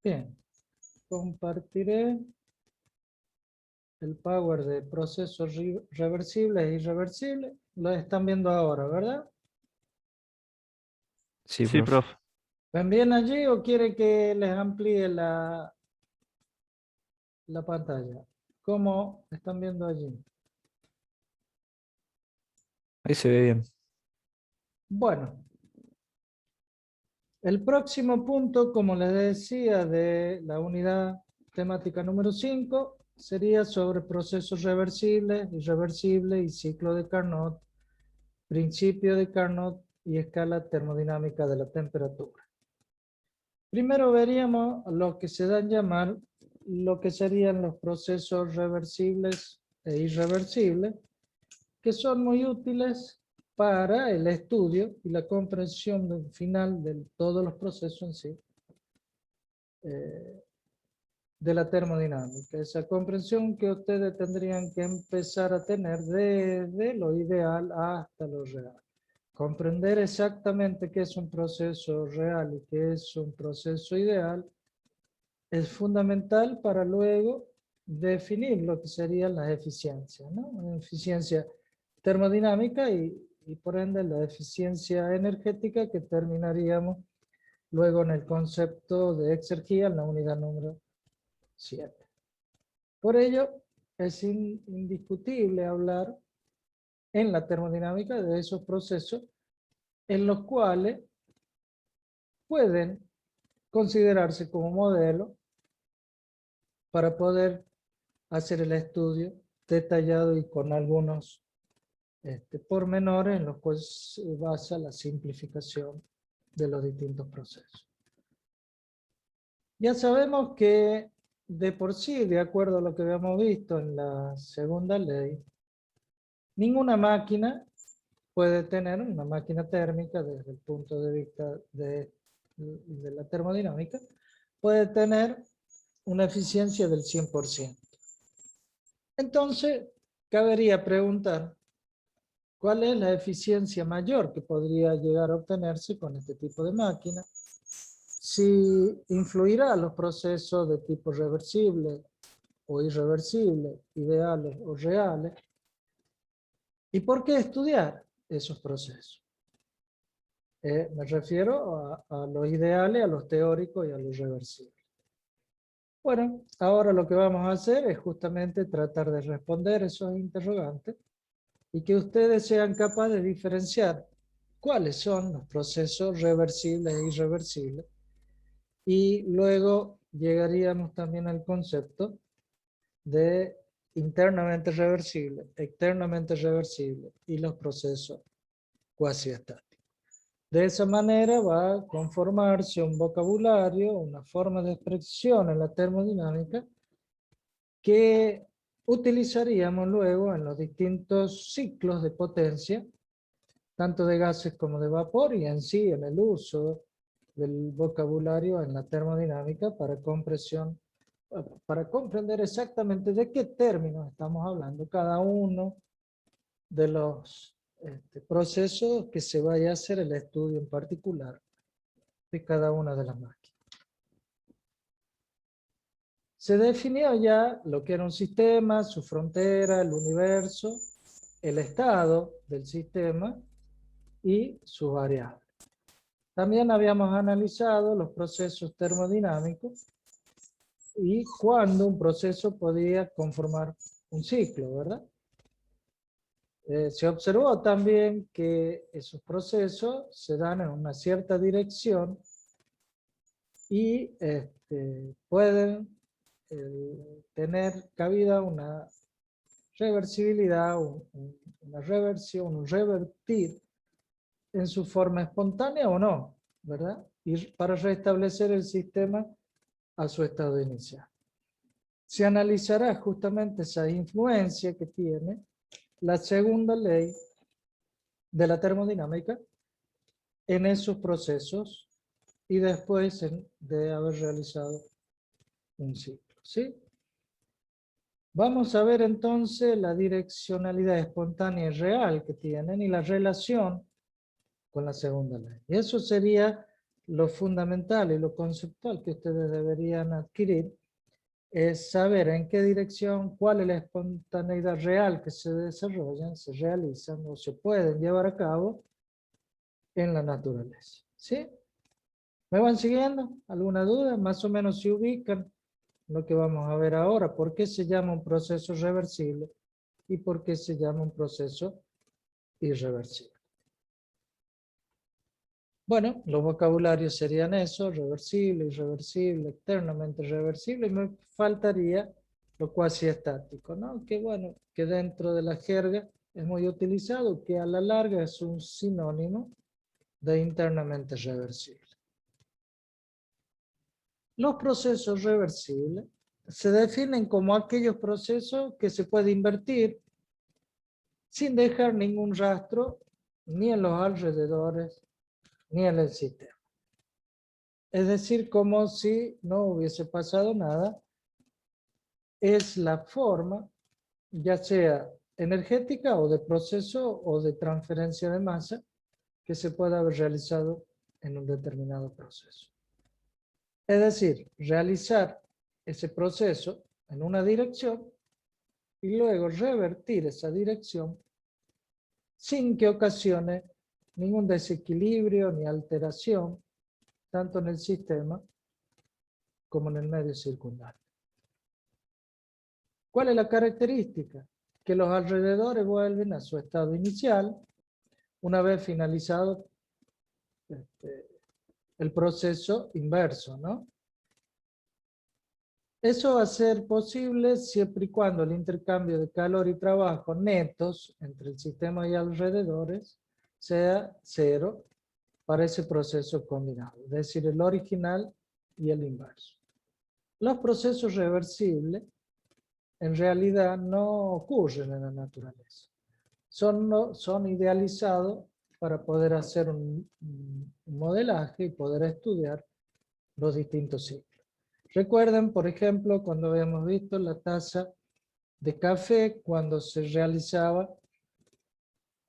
Bien, compartiré el power de procesos reversibles e irreversibles. Lo están viendo ahora, ¿verdad? Sí, Sí, profe. profe. ¿Ven bien allí o quiere que les amplíe la pantalla? ¿Cómo están viendo allí? Ahí se ve bien. Bueno, el próximo punto, como les decía, de la unidad temática número 5, sería sobre procesos reversibles, irreversibles y ciclo de Carnot, principio de Carnot y escala termodinámica de la temperatura. Primero veríamos lo que se dan a llamar lo que serían los procesos reversibles e irreversibles, que son muy útiles para el estudio y la comprensión final de todos los procesos en sí, de la termodinámica. Esa comprensión que ustedes tendrían que empezar a tener desde lo ideal hasta lo real. Comprender exactamente qué es un proceso real y qué es un proceso ideal es fundamental para luego definir lo que serían las eficiencias, ¿no? Una eficiencia termodinámica y por ende la eficiencia energética que terminaríamos luego en el concepto de exergía en la unidad número 7. Por ello, es indiscutible hablar en la termodinámica de esos procesos en los cuales pueden considerarse como modelo para poder hacer el estudio detallado y con algunos pormenores en los cuales se basa la simplificación de los distintos procesos. Ya sabemos que de por sí, de acuerdo a lo que habíamos visto en la segunda ley, ninguna máquina puede tener, una máquina térmica desde el punto de vista de la termodinámica, puede tener una eficiencia del 100%. Entonces, cabería preguntar, ¿cuál es la eficiencia mayor que podría llegar a obtenerse con este tipo de máquina? Si influirá los procesos de tipo reversible o irreversible, ideales o reales. ¿Y por qué estudiar esos procesos? Me refiero a los ideales, a los teóricos y a los reversibles. Bueno, ahora lo que vamos a hacer es justamente tratar de responder esos interrogantes y que ustedes sean capaces de diferenciar cuáles son los procesos reversibles e irreversibles. Y luego llegaríamos también al concepto de internamente reversible, externamente reversible y los procesos cuasi-estáticos. De esa manera va a conformarse un vocabulario, una forma de expresión en la termodinámica que utilizaríamos luego en los distintos ciclos de potencia, tanto de gases como de vapor, y en sí en el uso del vocabulario en la termodinámica para compresión, para comprender exactamente de qué términos estamos hablando, cada uno de los procesos que se vaya a hacer el estudio en particular de cada una de las máquinas. Se definió ya lo que era un sistema, su frontera, el universo, el estado del sistema y sus variables. También habíamos analizado los procesos termodinámicos y cuándo un proceso podía conformar un ciclo, ¿verdad? Se observó también que esos procesos se dan en una cierta dirección y pueden tener cabida una reversibilidad, una reversión, un revertir en su forma espontánea o no, ¿verdad? Y para restablecer el sistema a su estado inicial. Se analizará justamente esa influencia que tiene la segunda ley de la termodinámica en esos procesos y después de haber realizado un ciclo, ¿sí? Vamos a ver entonces la direccionalidad espontánea y real que tienen y la relación con la segunda ley. Y eso sería lo fundamental y lo conceptual que ustedes deberían adquirir es saber en qué dirección, cuál es la espontaneidad real que se desarrollan, se realizan o se pueden llevar a cabo en la naturaleza. ¿Sí? ¿Me van siguiendo? ¿Alguna duda? Más o menos se ubican lo que vamos a ver ahora. ¿Por qué se llama un proceso reversible? ¿Y por qué se llama un proceso irreversible? Bueno, los vocabularios serían eso: reversible, irreversible, eternamente reversible, y me faltaría lo cuasi estático, ¿no? Que bueno, que dentro de la jerga es muy utilizado, que a la larga es un sinónimo de internamente reversible. Los procesos reversibles se definen como aquellos procesos que se puede invertir sin dejar ningún rastro ni en los alrededores ni en el sistema. Es decir, como si no hubiese pasado nada. Es la forma, ya sea energética o de proceso o de transferencia de masa, que se puede haber realizado en un determinado proceso. Es decir, realizar ese proceso en una dirección y luego revertir esa dirección sin que ocasione ningún desequilibrio ni alteración, tanto en el sistema como en el medio circundante. ¿Cuál es la característica? Que los alrededores vuelven a su estado inicial una vez finalizado el proceso inverso, ¿no? Eso va a ser posible siempre y cuando el intercambio de calor y trabajo netos entre el sistema y alrededores sea cero para ese proceso combinado, es decir, el original y el inverso. Los procesos reversibles en realidad no ocurren en la naturaleza. Son idealizados para poder hacer un modelaje y poder estudiar los distintos ciclos. Recuerden, por ejemplo, cuando habíamos visto la taza de café, cuando se realizaba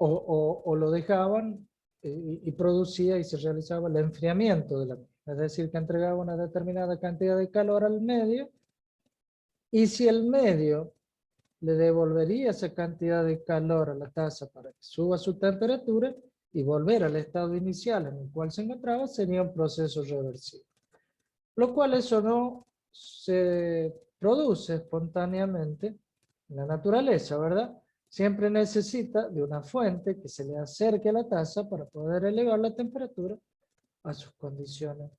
o lo dejaban y producía y se realizaba el enfriamiento de la misma. Es decir, que entregaba una determinada cantidad de calor al medio, y si el medio le devolvería esa cantidad de calor a la taza para que suba su temperatura y volver al estado inicial en el cual se encontraba, sería un proceso reversible. Lo cual eso no se produce espontáneamente en la naturaleza, ¿verdad? Siempre necesita de una fuente que se le acerque a la taza para poder elevar la temperatura a sus condiciones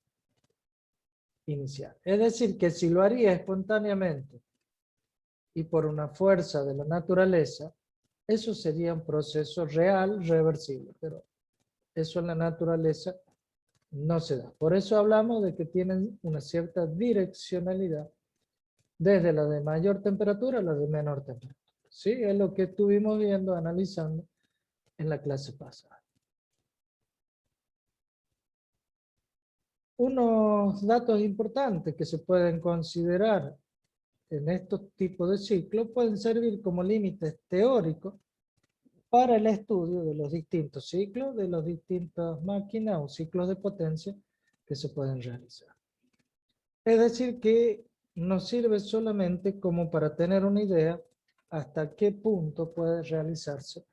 iniciales. Es decir, que si lo haría espontáneamente y por una fuerza de la naturaleza, eso sería un proceso real, reversible, pero eso en la naturaleza no se da. Por eso hablamos de que tienen una cierta direccionalidad desde la de mayor temperatura a la de menor temperatura. ¿Sí? Es lo que estuvimos viendo, analizando en la clase pasada. Unos datos importantes que se pueden considerar en estos tipos de ciclos pueden servir como límites teóricos para el estudio de los distintos ciclos, de las distintas máquinas o ciclos de potencia que se pueden realizar. Es decir, que nos sirve solamente como para tener una idea hasta qué punto puede realizarse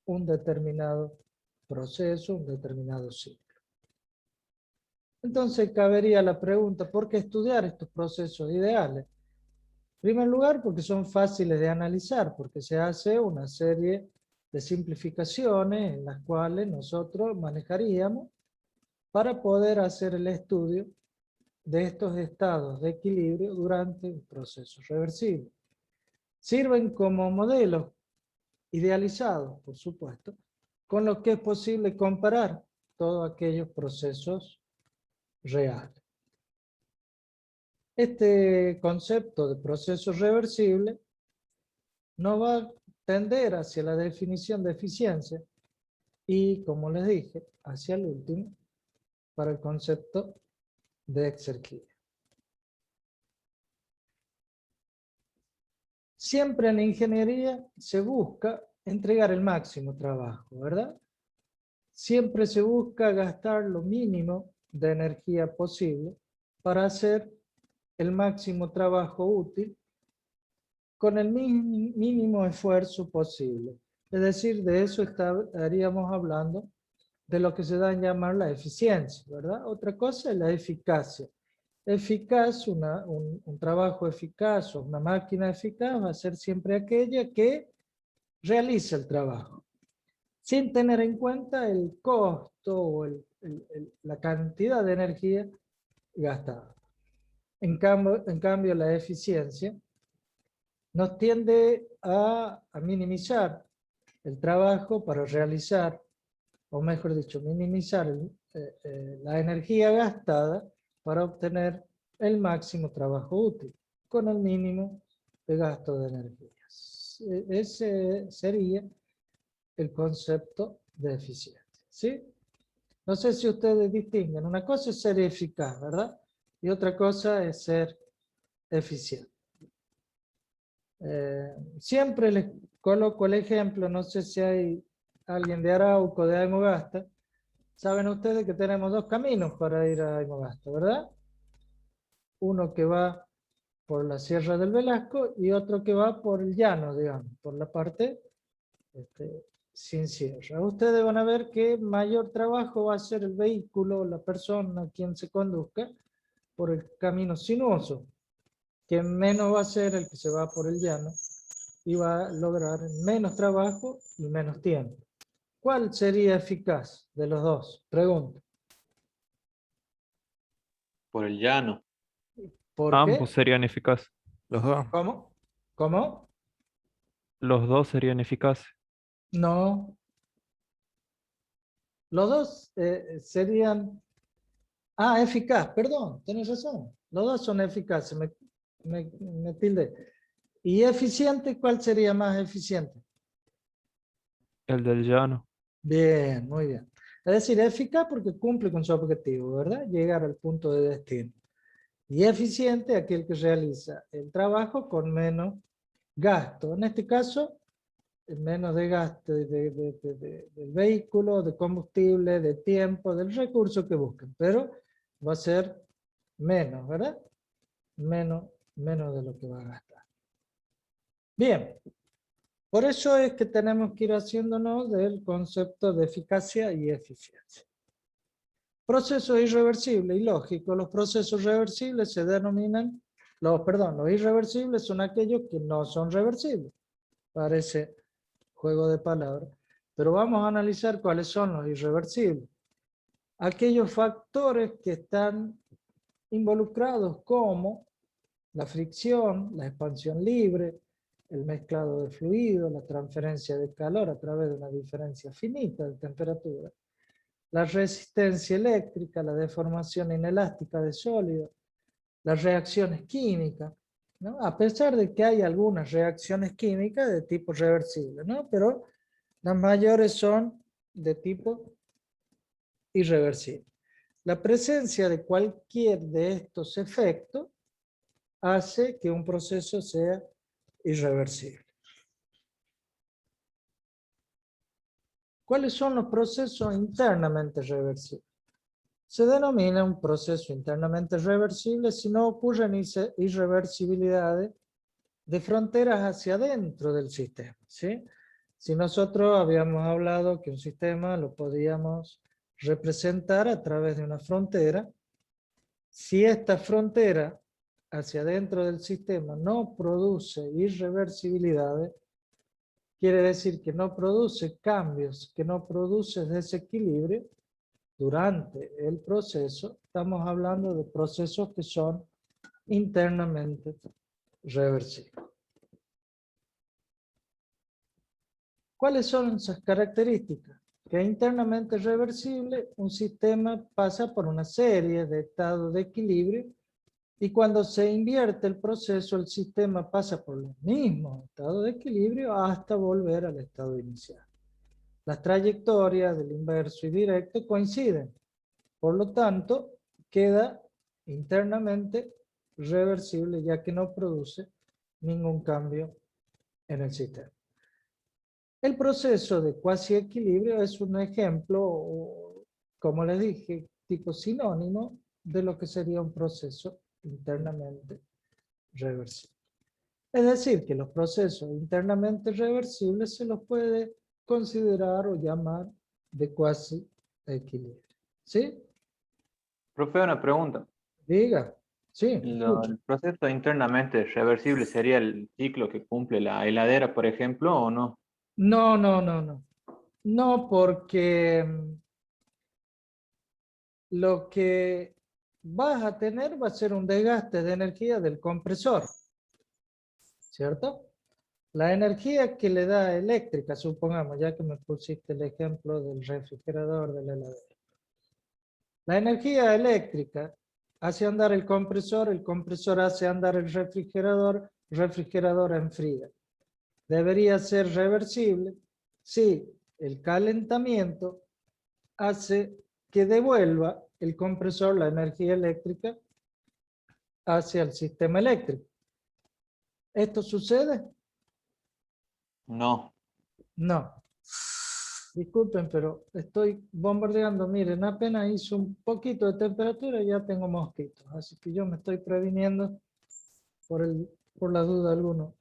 un determinado proceso, un determinado ciclo. Entonces cabería la pregunta: ¿por qué estudiar estos procesos ideales? En primer lugar, porque son fáciles de analizar, porque se hace una serie de simplificaciones en las cuales nosotros manejaríamos para poder hacer el estudio de estos estados de equilibrio durante un proceso reversible. Sirven como modelos idealizados, por supuesto, con los que es posible comparar todos aquellos procesos reales. Este concepto de proceso reversible nos va a tender hacia la definición de eficiencia y, como les dije, hacia el último, para el concepto de exergía. Siempre en la ingeniería se busca entregar el máximo trabajo, ¿verdad? Siempre se busca gastar lo mínimo de energía posible para hacer el máximo trabajo útil con el mínimo esfuerzo posible. Es decir, de eso estaríamos hablando de lo que se da en llamar la eficiencia, ¿verdad? Otra cosa es la eficacia. Eficaz, un trabajo eficaz o una máquina eficaz va a ser siempre aquella que realiza el trabajo, sin tener en cuenta el costo o la cantidad de energía gastada. En cambio, la eficiencia nos tiende a minimizar el trabajo para realizar, o mejor dicho, minimizar la energía gastada para obtener el máximo trabajo útil, con el mínimo de gasto de energías. Ese sería el concepto de eficiencia, ¿sí? No sé si ustedes distinguen. Una cosa es ser eficaz, ¿verdad? Y otra cosa es ser eficiente. Siempre les coloco el ejemplo, no sé si hay alguien de Arauco, de Aymogasta. Saben ustedes que tenemos dos caminos para ir a Aymogasta, ¿verdad? Uno que va por la Sierra del Velasco y otro que va por el llano, digamos, por la parte sin sierra. Ustedes van a ver que mayor trabajo va a ser el vehículo, la persona, quien se conduzca por el camino sinuoso, que menos va a ser el que se va por el llano y va a lograr menos trabajo y menos tiempo. ¿Cuál sería eficaz de los dos? Pregunto. Por el llano. ¿Por Ambos qué? serían eficaces. Los dos. ¿Cómo? ¿Cómo? Los dos serían eficaces. No. Los dos serían... Ah, eficaz, perdón, tenés razón. Los dos son eficaces, me tildé. ¿Y eficiente? ¿Cuál sería más eficiente? El del llano. Bien, muy bien. Es decir, eficaz porque cumple con su objetivo, ¿verdad? Llegar al punto de destino. Y eficiente aquel que realiza el trabajo con menos gasto. En este caso, menos de gasto del vehículo, de combustible, de tiempo, del recurso que busquen. Pero va a ser menos, ¿verdad? Menos de lo que va a gastar. Bien. Por eso es que tenemos que ir haciéndonos del concepto de eficacia y eficiencia. Proceso irreversible y lógico. Los procesos reversibles se denominan, los irreversibles son aquellos que no son reversibles. Parece juego de palabras. Pero vamos a analizar cuáles son los irreversibles. Aquellos factores que están involucrados como la fricción, la expansión libre, el mezclado de fluidos, la transferencia de calor a través de una diferencia finita de temperatura, la resistencia eléctrica, la deformación inelástica de sólidos, las reacciones químicas, ¿no? A pesar de que hay algunas reacciones químicas de tipo reversible, ¿no? Pero las mayores son de tipo irreversible. La presencia de cualquier de estos efectos hace que un proceso sea irreversible. ¿Cuáles son los procesos internamente reversibles? Se denomina un proceso internamente reversible si no ocurren irreversibilidades de fronteras hacia adentro del sistema, ¿sí? Si nosotros habíamos hablado que un sistema lo podíamos representar a través de una frontera, si esta frontera hacia adentro del sistema no produce irreversibilidades, quiere decir que no produce cambios, que no produce desequilibrio durante el proceso. Estamos hablando de procesos que son internamente reversibles. ¿Cuáles son esas características? Que internamente reversible, un sistema pasa por una serie de estados de equilibrio y cuando se invierte el proceso, el sistema pasa por los mismos estados de equilibrio hasta volver al estado inicial. Las trayectorias del inverso y directo coinciden. Por lo tanto, queda internamente reversible ya que no produce ningún cambio en el sistema. El proceso de cuasi equilibrio es un ejemplo, como les dije, tipo sinónimo de lo que sería un proceso internamente reversible. Es decir, que los procesos internamente reversibles se los puede considerar o llamar de cuasi equilibrio. ¿Sí? Profe, una pregunta. Diga. Sí, escucho. ¿El proceso internamente reversible sería el ciclo que cumple la heladera, por ejemplo, o no? No, no, no, no. No, porque lo que vas a tener va a ser un desgaste de energía del compresor, ¿cierto? La energía que le da eléctrica, supongamos, ya que me pusiste el ejemplo del refrigerador de la heladera. La energía eléctrica hace andar el compresor hace andar el refrigerador enfría. Debería ser reversible si el calentamiento hace que devuelva el compresor la energía eléctrica hacia el sistema eléctrico. ¿Esto sucede? No. No. Disculpen, pero estoy bombardeando. Miren, apenas hizo un poquito de temperatura y ya tengo mosquitos. Así que yo me estoy previniendo por la duda alguno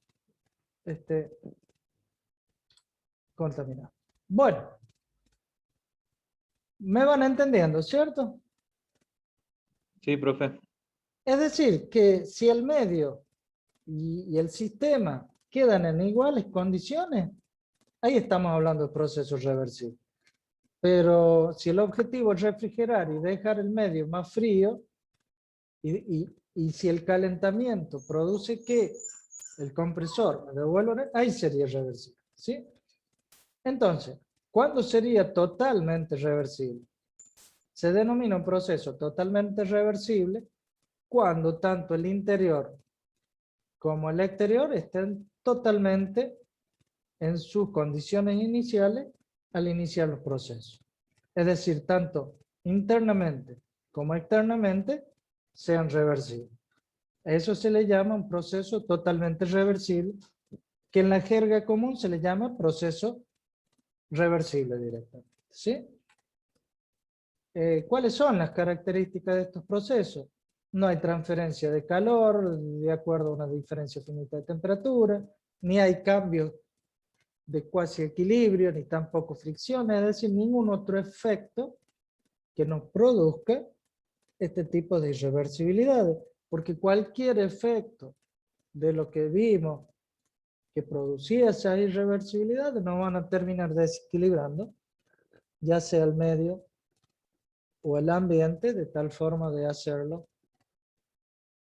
contaminado. Bueno, me van entendiendo, ¿cierto? Sí, profe. Es decir, que si el medio y el sistema quedan en iguales condiciones, ahí estamos hablando de procesos reversibles. Pero si el objetivo es refrigerar y dejar el medio más frío, y si el calentamiento produce que el compresor me devuelva, ahí sería reversible, ¿sí? Entonces, ¿cuándo sería totalmente reversible? Se denomina un proceso totalmente reversible cuando tanto el interior como el exterior estén totalmente en sus condiciones iniciales al iniciar los procesos. Es decir, tanto internamente como externamente sean reversibles. Eso se le llama un proceso totalmente reversible, que en la jerga común se le llama proceso reversible directamente. ¿Sí? ¿Cuáles son las características de estos procesos? No hay transferencia de calor de acuerdo a una diferencia finita de temperatura, ni hay cambios de cuasi equilibrio, ni tampoco fricción, es decir, ningún otro efecto que nos produzca este tipo de irreversibilidades, porque cualquier efecto de lo que vimos que producía esas irreversibilidades nos van a terminar desequilibrando, ya sea el medio o el ambiente, de tal forma de hacerlo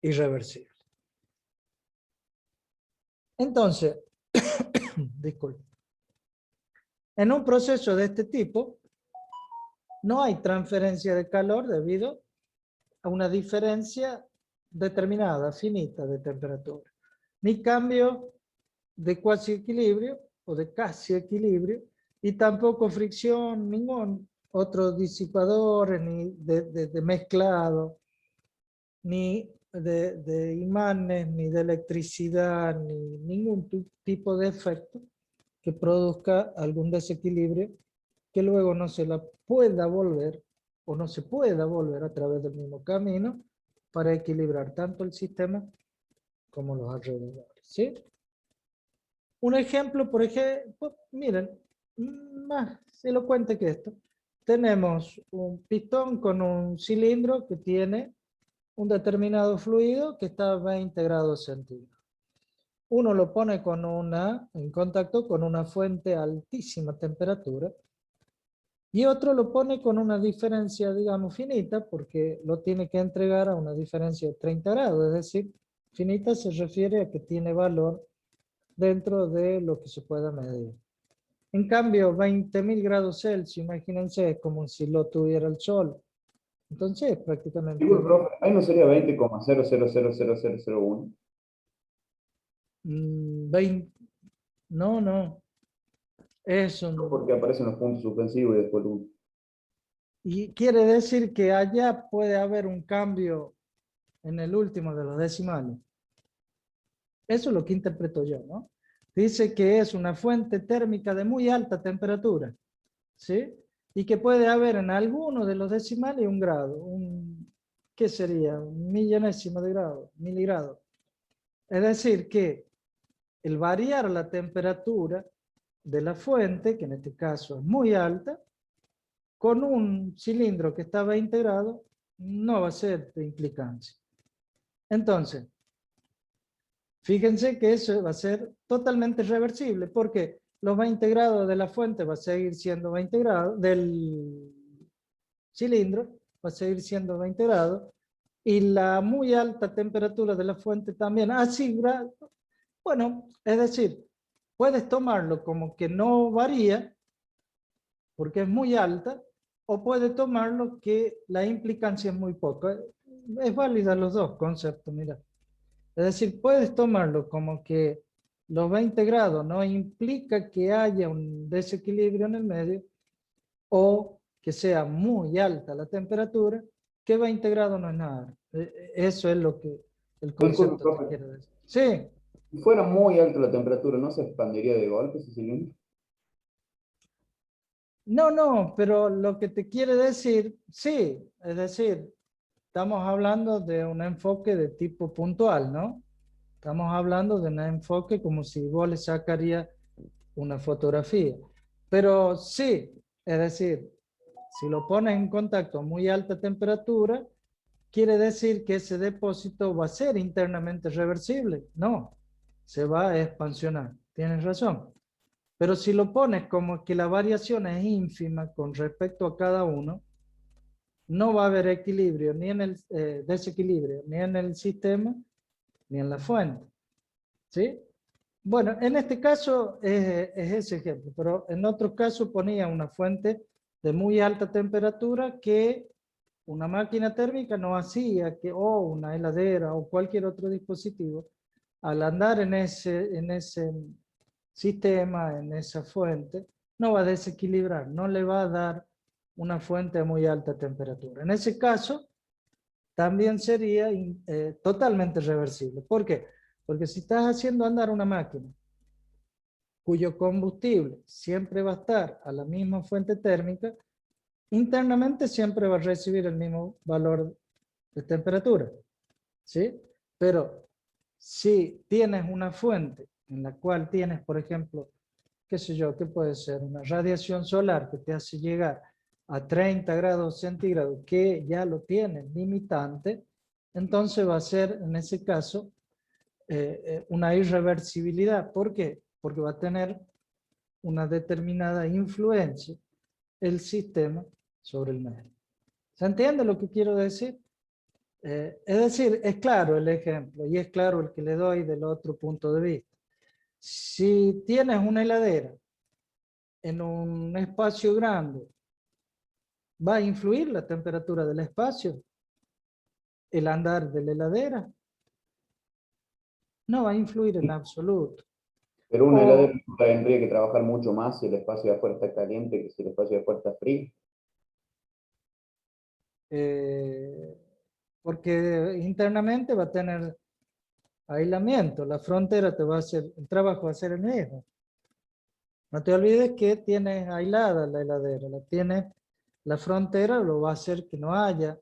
irreversible. Entonces, disculpe, en un proceso de este tipo, no hay transferencia de calor debido a una diferencia determinada, finita de temperatura, ni cambio de cuasi equilibrio o de casi equilibrio, y tampoco fricción, ningún otro disipador, ni de mezclado, ni de imanes, ni de electricidad, ni ningún tipo de efecto que produzca algún desequilibrio que luego no se la pueda volver o no se pueda volver a través del mismo camino para equilibrar tanto el sistema como los alrededores. ¿Sí? Un ejemplo, por ejemplo, miren, más elocuente que esto. Tenemos un pistón con un cilindro que tiene un determinado fluido que está a 20 grados centígrados. Uno lo pone en contacto con una fuente a altísima temperatura y otro lo pone con una diferencia, digamos, finita, porque lo tiene que entregar a una diferencia de 30 grados, es decir, finita se refiere a que tiene valor dentro de lo que se pueda medir. En cambio, 20.000 grados Celsius, imagínense, es como si lo tuviera el sol. Entonces, prácticamente... Igual, profe, ahí no sería 20,000001. 20, no, no. Es Porque aparecen los puntos suspensivos y después un... y quiere decir que allá puede haber un cambio en el último de los decimales. Eso es lo que interpreto yo, ¿no? Dice que es una fuente térmica de muy alta temperatura, ¿sí? y que puede haber en alguno de los decimales un grado, ¿qué sería? Un millonésimo de grado, miligrado. Es decir, que el variar la temperatura de la fuente, que en este caso es muy alta, con un cilindro que está a 20 grados, no va a ser de implicancia. Entonces, fíjense que eso va a ser totalmente reversible, porque los 20 grados de la fuente va a seguir siendo 20 grados, del cilindro va a seguir siendo 20 grados, y la muy alta temperatura de la fuente también, así, bueno, es decir, puedes tomarlo como que no varía, porque es muy alta, o puedes tomarlo que la implicancia es muy poca. Es válida los dos conceptos, mira. Es decir, puedes tomarlo como que los 20 grados no implica que haya un desequilibrio en el medio, o que sea muy alta la temperatura, que 20 grados no es nada. Eso es lo que el Disculpe, concepto te profe. quiere decir. Sí, Si fuera muy alta la temperatura, ¿no se expandiría de golpe ese cilindro? no, pero lo que te quiere decir, sí, es decir, estamos hablando de un enfoque de tipo puntual, ¿no? Estamos hablando de un enfoque como si vos le sacarías una fotografía. Pero sí, es decir, si lo pones en contacto a muy alta temperatura, quiere decir que ese depósito va a ser internamente reversible. No, se va a expansionar. Tienes razón. Pero si lo pones como que la variación es ínfima con respecto a cada uno, no va a haber equilibrio, ni en el desequilibrio, ni en el sistema, ni en la fuente. ¿Sí? Bueno, en este caso es ese ejemplo, pero en otro caso ponía una fuente de muy alta temperatura que una máquina térmica no hacía, o una heladera o cualquier otro dispositivo, al andar en ese sistema, en esa fuente, no va a desequilibrar, no le va a dar una fuente a muy alta temperatura. En ese caso, también sería totalmente reversible. ¿Por qué? Porque si estás haciendo andar una máquina cuyo combustible siempre va a estar a la misma fuente térmica, internamente siempre va a recibir el mismo valor de temperatura, ¿sí? Pero si tienes una fuente en la cual tienes, por ejemplo, qué sé yo, qué puede ser, una radiación solar que te hace llegar a 30 grados centígrados, que ya lo tienes limitante, entonces va a ser, en ese caso, una irreversibilidad. ¿Por qué? Porque va a tener una determinada influencia el sistema sobre el medio. ¿Se entiende lo que quiero decir? Es decir, es claro el ejemplo y es claro el que le doy del otro punto de vista. Si tienes una heladera en un espacio grande, ¿va a influir la temperatura del espacio? ¿El andar de la heladera? No va a influir en absoluto. Pero una heladera O, tendría que trabajar mucho más si el espacio de afuera está caliente que si el espacio de afuera está frío. porque internamente va a tener aislamiento, la frontera te va a hacer, el trabajo va a ser el mismo. No te olvides que tienes aislada la heladera, la frontera lo va a hacer que no haya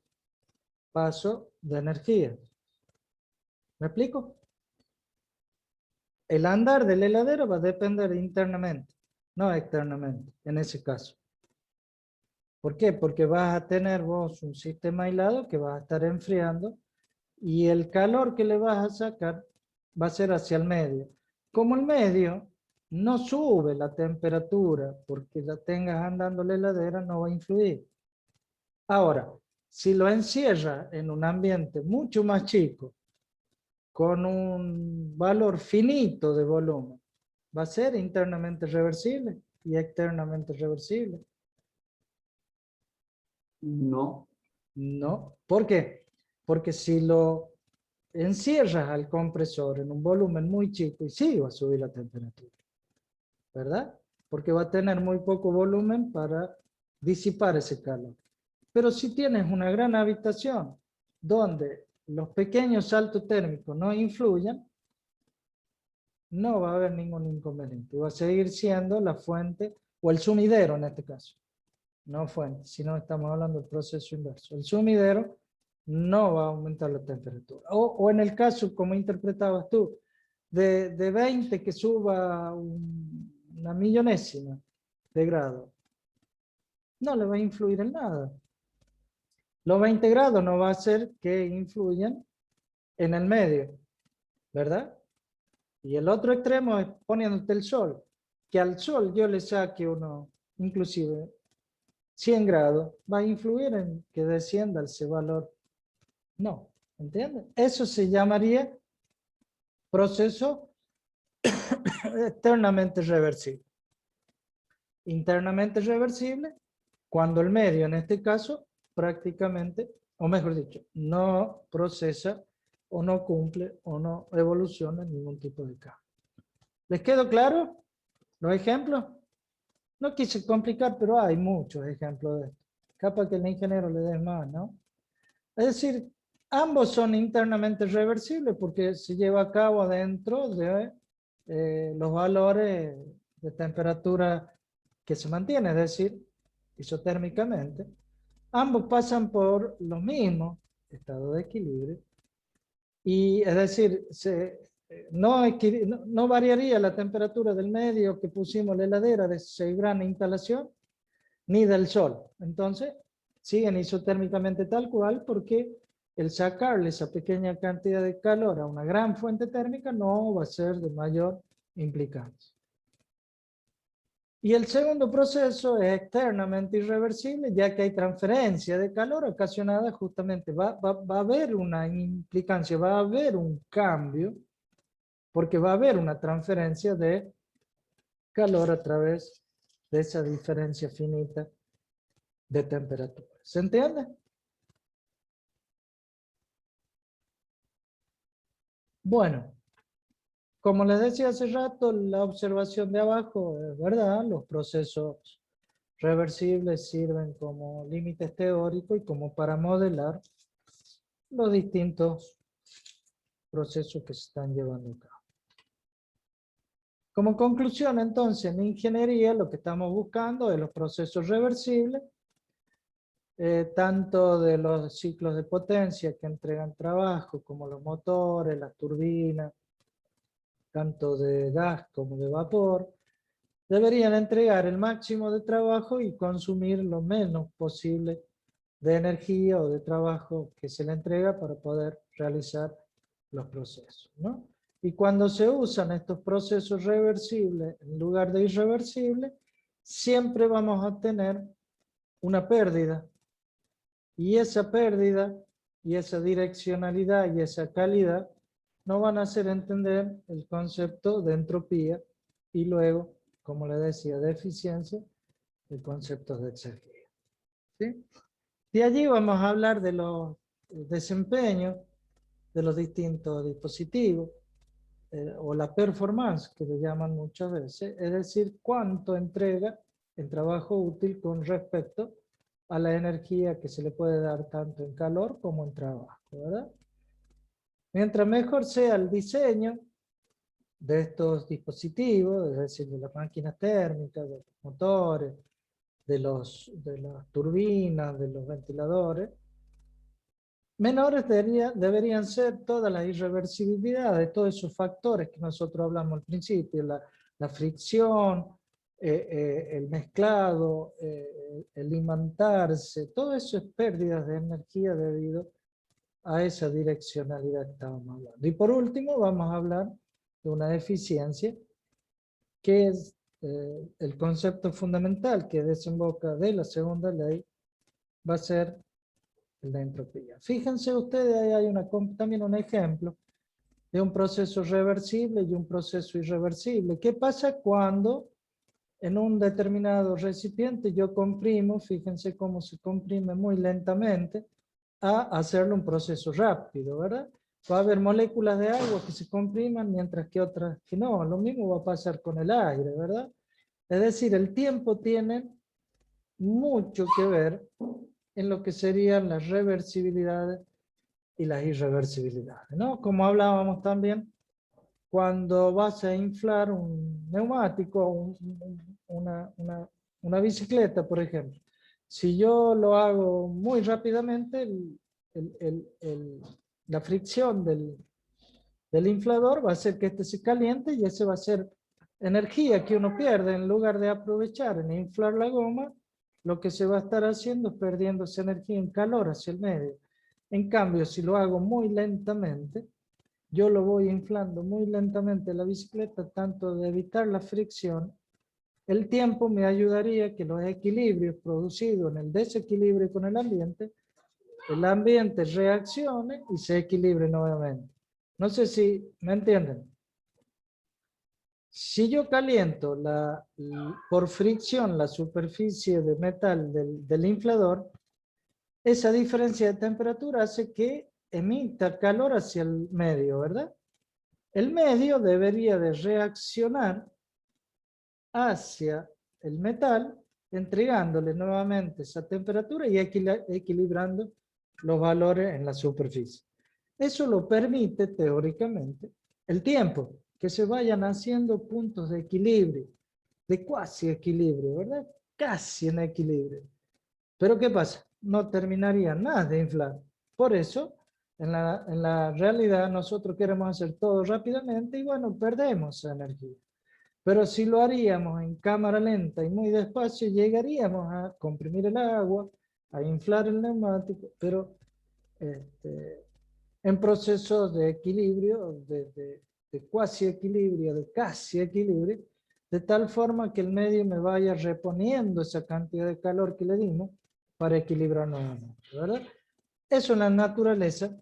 paso de energía. ¿Me explico? El andar del heladero va a depender internamente, no externamente, en ese caso. ¿Por qué? Porque vas a tener vos un sistema aislado que va a estar enfriando y el calor que le vas a sacar va a ser hacia el medio. Como el medio no sube la temperatura porque la tengas andando la heladera, no va a influir. Ahora, si lo encierra en un ambiente mucho más chico, con un valor finito de volumen, va a ser internamente reversible y externamente reversible. No. No. ¿Por qué? Porque si lo encierras al compresor en un volumen muy chico, y sí va a subir la temperatura, ¿verdad? Porque va a tener muy poco volumen para disipar ese calor. Pero si tienes una gran habitación donde los pequeños saltos térmicos no influyan, no va a haber ningún inconveniente. Va a seguir siendo la fuente o el sumidero en este caso. no fuente, sino estamos hablando del proceso inverso. El sumidero no va a aumentar la temperatura. O en el caso, como interpretabas tú, de 20 que suba una millonésima de grado, no le va a influir en nada. Los 20 grados no va a hacer que influyan en el medio, ¿verdad? Y el otro extremo es poniéndote el sol, que al sol yo le saque uno, inclusive 100 grados, va a influir en que descienda ese valor. No, ¿entiendes? Eso se llamaría proceso externamente reversible. Internamente reversible, cuando el medio, en este caso, prácticamente, o mejor dicho, no procesa o no cumple o no evoluciona ningún tipo de cambio. ¿Les quedó claro los ejemplos? No quise complicar, pero hay muchos ejemplos de esto. Capaz que el ingeniero le dé más, ¿no? Es decir, ambos son internamente reversibles porque se lleva a cabo dentro de los valores de temperatura que se mantiene, es decir, isotérmicamente. Ambos pasan por los mismos estados de equilibrio. Y es decir, no variaría la temperatura del medio que pusimos la heladera de 6 grados de instalación, ni del sol. Entonces, siguen isotérmicamente tal cual porque el sacarle esa pequeña cantidad de calor a una gran fuente térmica no va a ser de mayor implicancia. Y el segundo proceso es externamente irreversible, ya que hay transferencia de calor ocasionada justamente, va a haber una implicancia, va a haber un cambio, porque va a haber una transferencia de calor a través de esa diferencia finita de temperatura. ¿Se entiende? Bueno, como les decía hace rato, la observación de abajo es verdad, los procesos reversibles sirven como límites teóricos y como para modelar los distintos procesos que se están llevando a cabo. Como conclusión, entonces, en ingeniería lo que estamos buscando es los procesos reversibles, tanto de los ciclos de potencia que entregan trabajo, como los motores, las turbinas, tanto de gas como de vapor, deberían entregar el máximo de trabajo y consumir lo menos posible de energía o de trabajo que se le entrega para poder realizar los procesos, ¿no? Y cuando se usan estos procesos reversibles en lugar de irreversibles, siempre vamos a tener una pérdida. Y esa pérdida, y esa direccionalidad, y esa calidad, no van a hacer entender el concepto de entropía, y luego, como le decía, de eficiencia, el concepto de exergia. ¿Sí? De allí vamos a hablar de los desempeños de los distintos dispositivos, o la performance, que le llaman muchas veces, es decir, cuánto entrega el trabajo útil con respecto a la energía que se le puede dar tanto en calor como en trabajo, ¿verdad? Mientras mejor sea el diseño de estos dispositivos, es decir, de las máquinas térmicas, de los motores, de las turbinas, de los ventiladores, menores deberían ser todas las irreversibilidades, todos esos factores que nosotros hablamos al principio, la fricción, el mezclado, el imantarse, todo eso es pérdidas de energía debido a esa direccionalidad que estábamos hablando. Y por último vamos a hablar de una eficiencia, que es el concepto fundamental que desemboca de la segunda ley, va a ser la entropía. Fíjense ustedes, ahí hay también un ejemplo de un proceso reversible y un proceso irreversible. ¿Qué pasa cuando en un determinado recipiente yo comprimo, fíjense cómo se comprime muy lentamente, a hacerlo un proceso rápido, ¿verdad? Va a haber moléculas de agua que se compriman mientras que otras que no. Lo mismo va a pasar con el aire, ¿verdad? Es decir, el tiempo tiene mucho que ver en lo que serían las reversibilidades y las irreversibilidades, ¿no? Como hablábamos también, cuando vas a inflar un neumático, una bicicleta, por ejemplo, Si yo lo hago muy rápidamente, la fricción del inflador va a hacer que este se caliente y ese va a ser energía que uno pierde. En lugar de aprovechar en inflar la goma, lo que se va a estar haciendo es perdiendo esa energía en calor hacia el medio. En cambio, si lo hago muy lentamente, yo lo voy inflando muy lentamente la bicicleta, tanto de evitar la fricción, el tiempo me ayudaría a que los equilibrios producidos en el desequilibrio con el ambiente reaccione y se equilibre nuevamente. No sé si me entienden. Si yo caliento por fricción la superficie de metal del inflador, esa diferencia de temperatura hace que emita calor hacia el medio, ¿verdad? El medio debería de reaccionar hacia el metal, entregándole nuevamente esa temperatura y equilibrando los valores en la superficie. Eso lo permite teóricamente el tiempo, que se vayan haciendo puntos de equilibrio, de cuasi equilibrio, ¿verdad? Casi en equilibrio. Pero ¿qué pasa? No terminaría nada de inflar. Por eso, en la realidad, nosotros queremos hacer todo rápidamente y bueno, perdemos esa energía. Pero si lo haríamos en cámara lenta y muy despacio, llegaríamos a comprimir el agua, a inflar el neumático, pero en procesos de equilibrio, de cuasi equilibrio, de casi equilibrio, de tal forma que el medio me vaya reponiendo esa cantidad de calor que le dimos para equilibrar nuevamente, ¿verdad? Eso en la naturaleza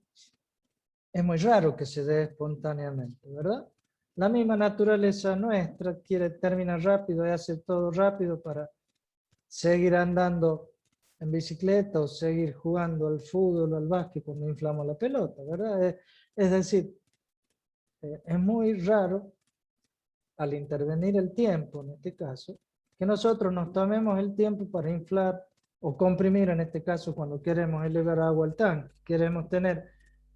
es muy raro que se dé espontáneamente, ¿verdad? La misma naturaleza nuestra quiere terminar rápido y hace todo rápido para seguir andando en bicicleta o seguir jugando al fútbol o al básquet cuando inflamos la pelota, ¿verdad? Es decir, es muy raro al intervenir el tiempo, en este caso, que nosotros nos tomemos el tiempo para inflar o comprimir, en este caso, cuando queremos elevar agua al tanque. Queremos tener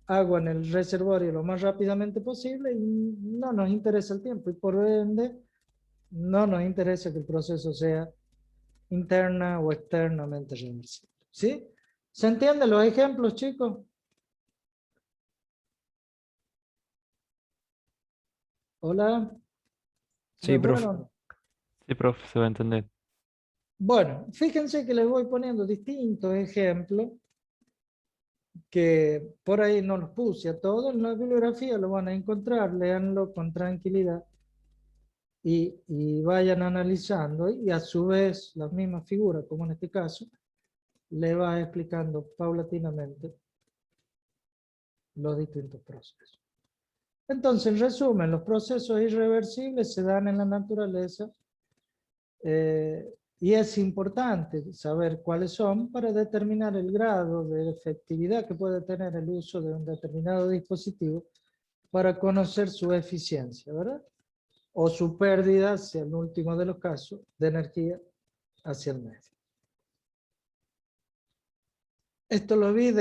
agua en el reservorio lo más rápidamente posible y no nos interesa el tiempo y por ende no nos interesa que el proceso sea interna o externamente reversible. ¿Sí? ¿Se entienden los ejemplos, chicos? Hola. Sí, ¿Me profe. fueron? Sí, profe, se va a entender. Bueno, fíjense que les voy poniendo distintos ejemplos que por ahí no los puse a todos, en la bibliografía lo van a encontrar, léanlo con tranquilidad y vayan analizando y a su vez las mismas figuras, como en este caso, le va explicando paulatinamente los distintos procesos. Entonces, en resumen, los procesos irreversibles se dan en la naturaleza y es importante saber cuáles son para determinar el grado de efectividad que puede tener el uso de un determinado dispositivo para conocer su eficiencia, ¿verdad? O su pérdida, hacia el último de los casos, de energía hacia el medio. Esto lo vi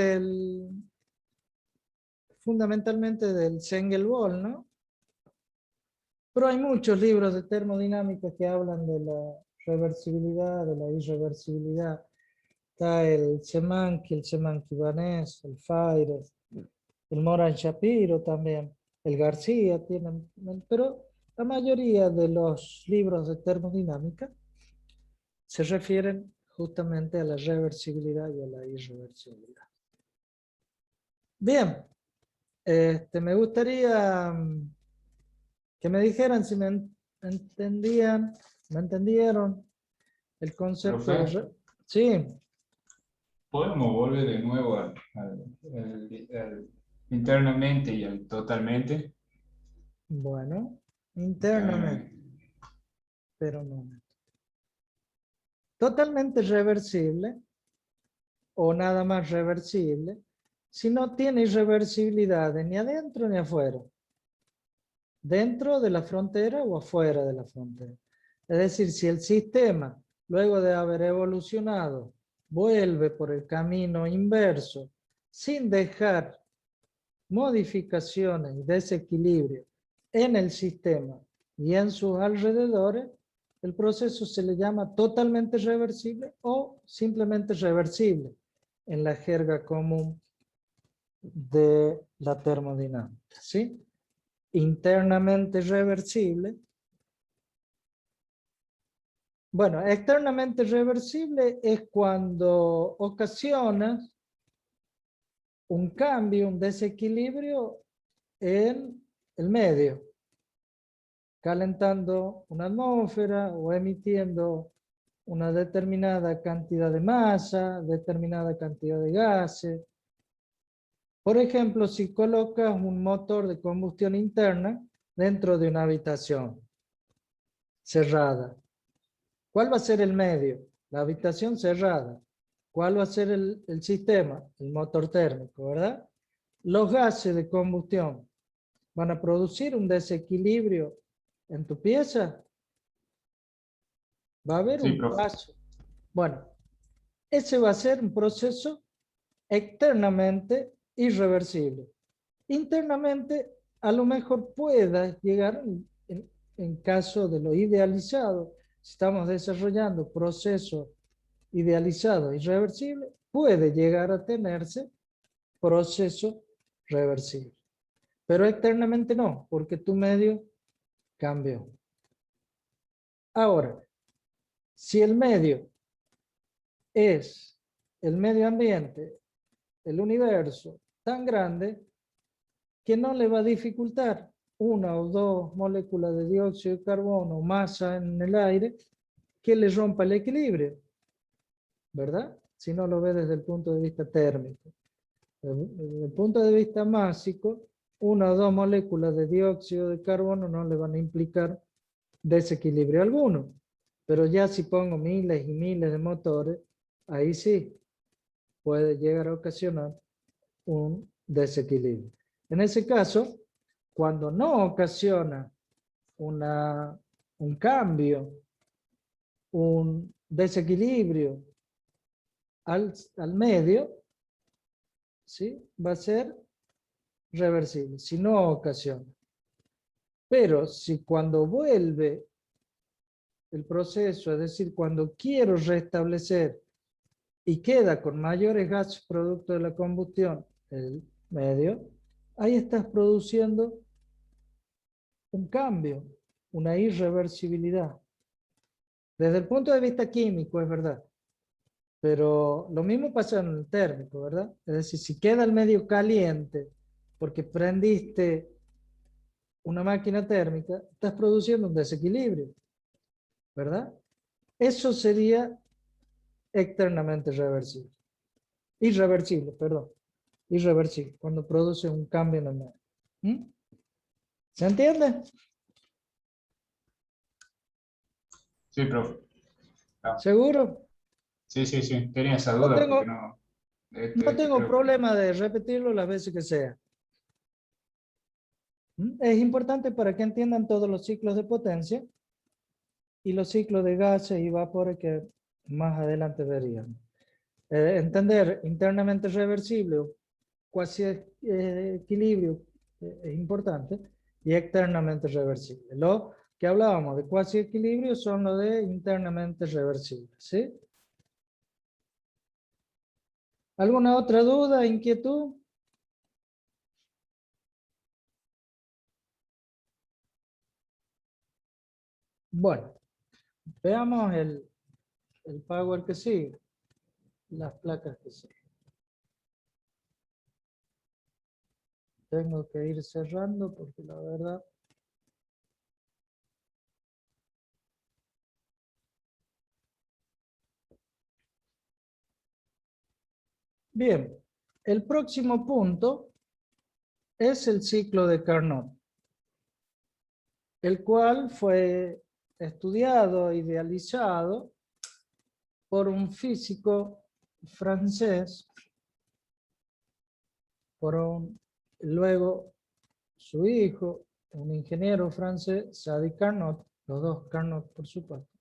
fundamentalmente del Zengel-Boll, ¿no? Pero hay muchos libros de termodinámica que hablan de la reversibilidad, de la irreversibilidad. Está el Semankey-Vaness, el Faires, el Moran Shapiro también, el García tienen, pero la mayoría de los libros de termodinámica se refieren justamente a la reversibilidad y a la irreversibilidad. Bien, me gustaría que me dijeran si me entendieron el concepto Profe. de... Sí, ¿Podemos volver de nuevo al internamente y al totalmente? bueno, Que a mí internamente, pero no. Totalmente reversible o nada más reversible si no tiene irreversibilidad ni adentro ni afuera, dentro de la frontera o afuera de la frontera. Es decir, si el sistema, luego de haber evolucionado, vuelve por el camino inverso sin dejar modificaciones y desequilibrio en el sistema y en sus alrededores, el proceso se le llama totalmente reversible o simplemente reversible en la jerga común de la termodinámica, ¿sí? Internamente reversible. Bueno, externamente reversible es cuando ocasiona un cambio, un desequilibrio en el medio, calentando una atmósfera o emitiendo una determinada cantidad de masa, determinada cantidad de gases. Por ejemplo, si colocas un motor de combustión interna dentro de una habitación cerrada, ¿cuál va a ser el medio? La habitación cerrada. ¿Cuál va a ser el sistema? El motor térmico, ¿verdad? Los gases de combustión van a producir un desequilibrio en tu pieza. Va a haber Sí, un profe. paso. Bueno, ese va a ser un proceso externamente irreversible. Internamente, a lo mejor pueda llegar, en caso de lo idealizado, si estamos desarrollando procesos idealizados irreversibles, puede llegar a tenerse proceso reversible. Pero externamente no, porque tu medio cambió. Ahora, si el medio es el medio ambiente, el universo, tan grande que no le va a dificultar una o dos moléculas de dióxido de carbono, masa en el aire, que le rompa el equilibrio, ¿verdad? Si no lo ve desde el punto de vista térmico. Desde el punto de vista másico, una o dos moléculas de dióxido de carbono no le van a implicar desequilibrio alguno. Pero ya si pongo miles y miles de motores, ahí sí puede llegar a ocasionar un desequilibrio. En ese caso, cuando no ocasiona un cambio, un desequilibrio al medio, ¿sí? Va a ser reversible, si no ocasiona. Pero si cuando vuelve el proceso, es decir, cuando quiero restablecer y queda con mayores gases producto de la combustión el medio, ahí estás produciendo un cambio, una irreversibilidad. Desde el punto de vista químico, es verdad. Pero lo mismo pasa en el térmico, ¿verdad? Es decir, si queda el medio caliente porque prendiste una máquina térmica, estás produciendo un desequilibrio, ¿verdad? Eso sería externamente reversible. Irreversible, perdón. Irreversible, cuando produce un cambio en el medio. ¿Mm? ¿Se entiende? Sí, profe. ¿Seguro? Sí, sí, sí. Tenía esa No duda tengo, porque no. no tengo Creo que problema de repetirlo las veces que sea. Es importante para que entiendan todos los ciclos de potencia y los ciclos de gases y vapores que más adelante veríamos. Entender internamente reversible o cuasi equilibrio es importante, y externamente reversible. Lo que hablábamos de cuasi equilibrio son los de internamente reversible, ¿sí? ¿Alguna otra duda, inquietud? Bueno, veamos el power que sigue, las placas que siguen. Tengo que ir cerrando porque la verdad... Bien, el próximo punto es el ciclo de Carnot, el cual fue estudiado, idealizado por un físico francés, luego su hijo, un ingeniero francés, Sadi Carnot, los dos Carnot por supuesto,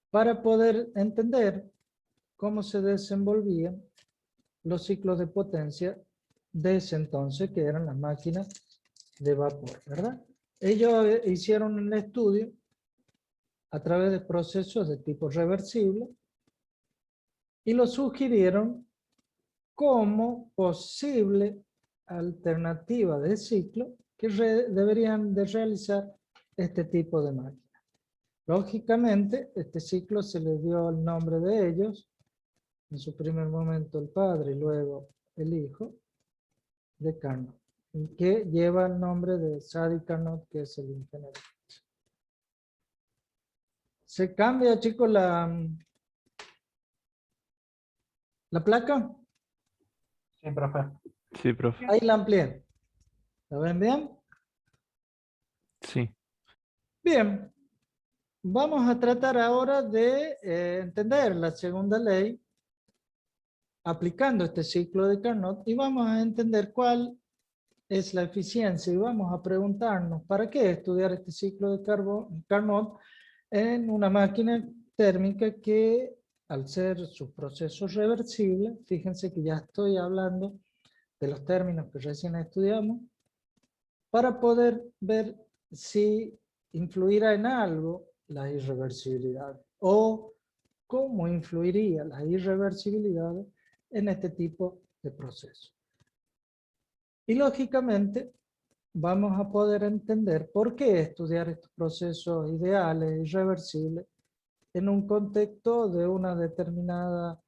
para poder entender cómo se desenvolvían los ciclos de potencia de ese entonces, que eran las máquinas de vapor, ¿verdad? Ellos hicieron un estudio a través de procesos de tipo reversible y lo sugirieron como posible alternativa de ciclo que deberían de realizar este tipo de máquinas. Lógicamente, este ciclo se le dio el nombre de ellos, en su primer momento el padre y luego el hijo de Carnot, que lleva el nombre de Sadi Carnot, que es el ingeniero. Se cambia, chicos, la placa. Sí, profe. Sí, profe. Ahí la amplié. ¿La ven bien? Sí. Bien. Vamos a tratar ahora de entender la segunda ley aplicando este ciclo de Carnot y vamos a entender cuál es la eficiencia y vamos a preguntarnos ¿para qué estudiar este ciclo de Carnot en una máquina térmica que al ser su proceso reversible, fíjense que ya estoy hablando de los términos que recién estudiamos, para poder ver si influirá en algo la irreversibilidad o cómo influiría la irreversibilidad en este tipo de procesos. Y lógicamente vamos a poder entender por qué estudiar estos procesos ideales y reversibles en un contexto de una determinada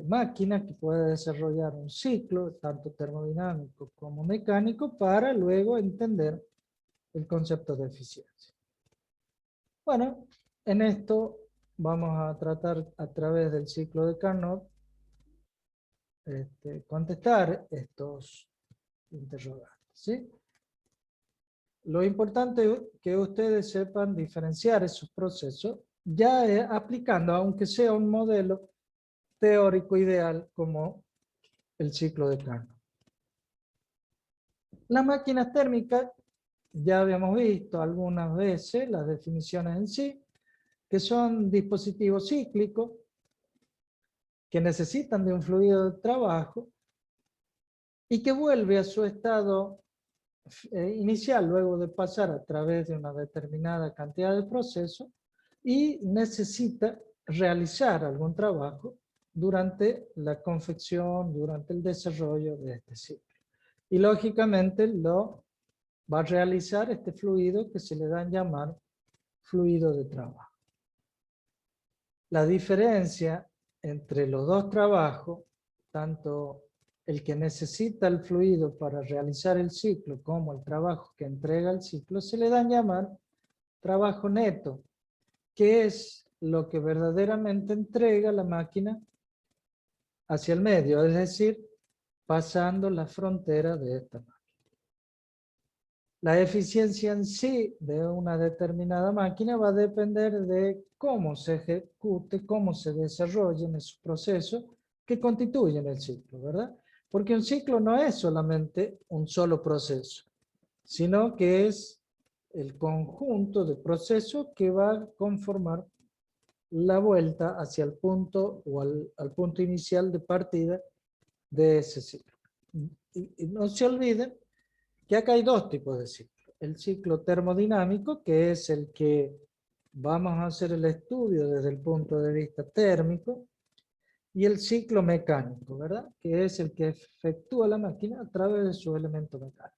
máquina que puede desarrollar un ciclo, tanto termodinámico como mecánico, para luego entender el concepto de eficiencia. Bueno, en esto vamos a tratar a través del ciclo de Carnot contestar estos interrogantes, ¿sí? Lo importante es que ustedes sepan diferenciar esos procesos ya aplicando, aunque sea un modelo teórico ideal como el ciclo de Carnot. Las máquinas térmicas, ya habíamos visto algunas veces las definiciones en sí, que son dispositivos cíclicos que necesitan de un fluido de trabajo y que vuelve a su estado inicial luego de pasar a través de una determinada cantidad de procesos y necesita realizar algún trabajo durante la confección, durante el desarrollo de este ciclo. Y lógicamente lo va a realizar este fluido que se le da a llamar fluido de trabajo. La diferencia entre los dos trabajos, tanto el que necesita el fluido para realizar el ciclo como el trabajo que entrega el ciclo, se le da a llamar trabajo neto, que es lo que verdaderamente entrega la máquina hacia el medio, es decir, pasando la frontera de esta máquina. La eficiencia en sí de una determinada máquina va a depender de cómo se ejecute, cómo se desarrollen esos procesos que constituyen el ciclo, ¿verdad? Porque un ciclo no es solamente un solo proceso, sino que es el conjunto de procesos que va a conformar la vuelta hacia el punto o al punto inicial de partida de ese ciclo. Y no se olviden que acá hay dos tipos de ciclo. El ciclo termodinámico, que es el que vamos a hacer el estudio desde el punto de vista térmico, y el ciclo mecánico, ¿verdad? Que es el que efectúa la máquina a través de su elemento mecánico.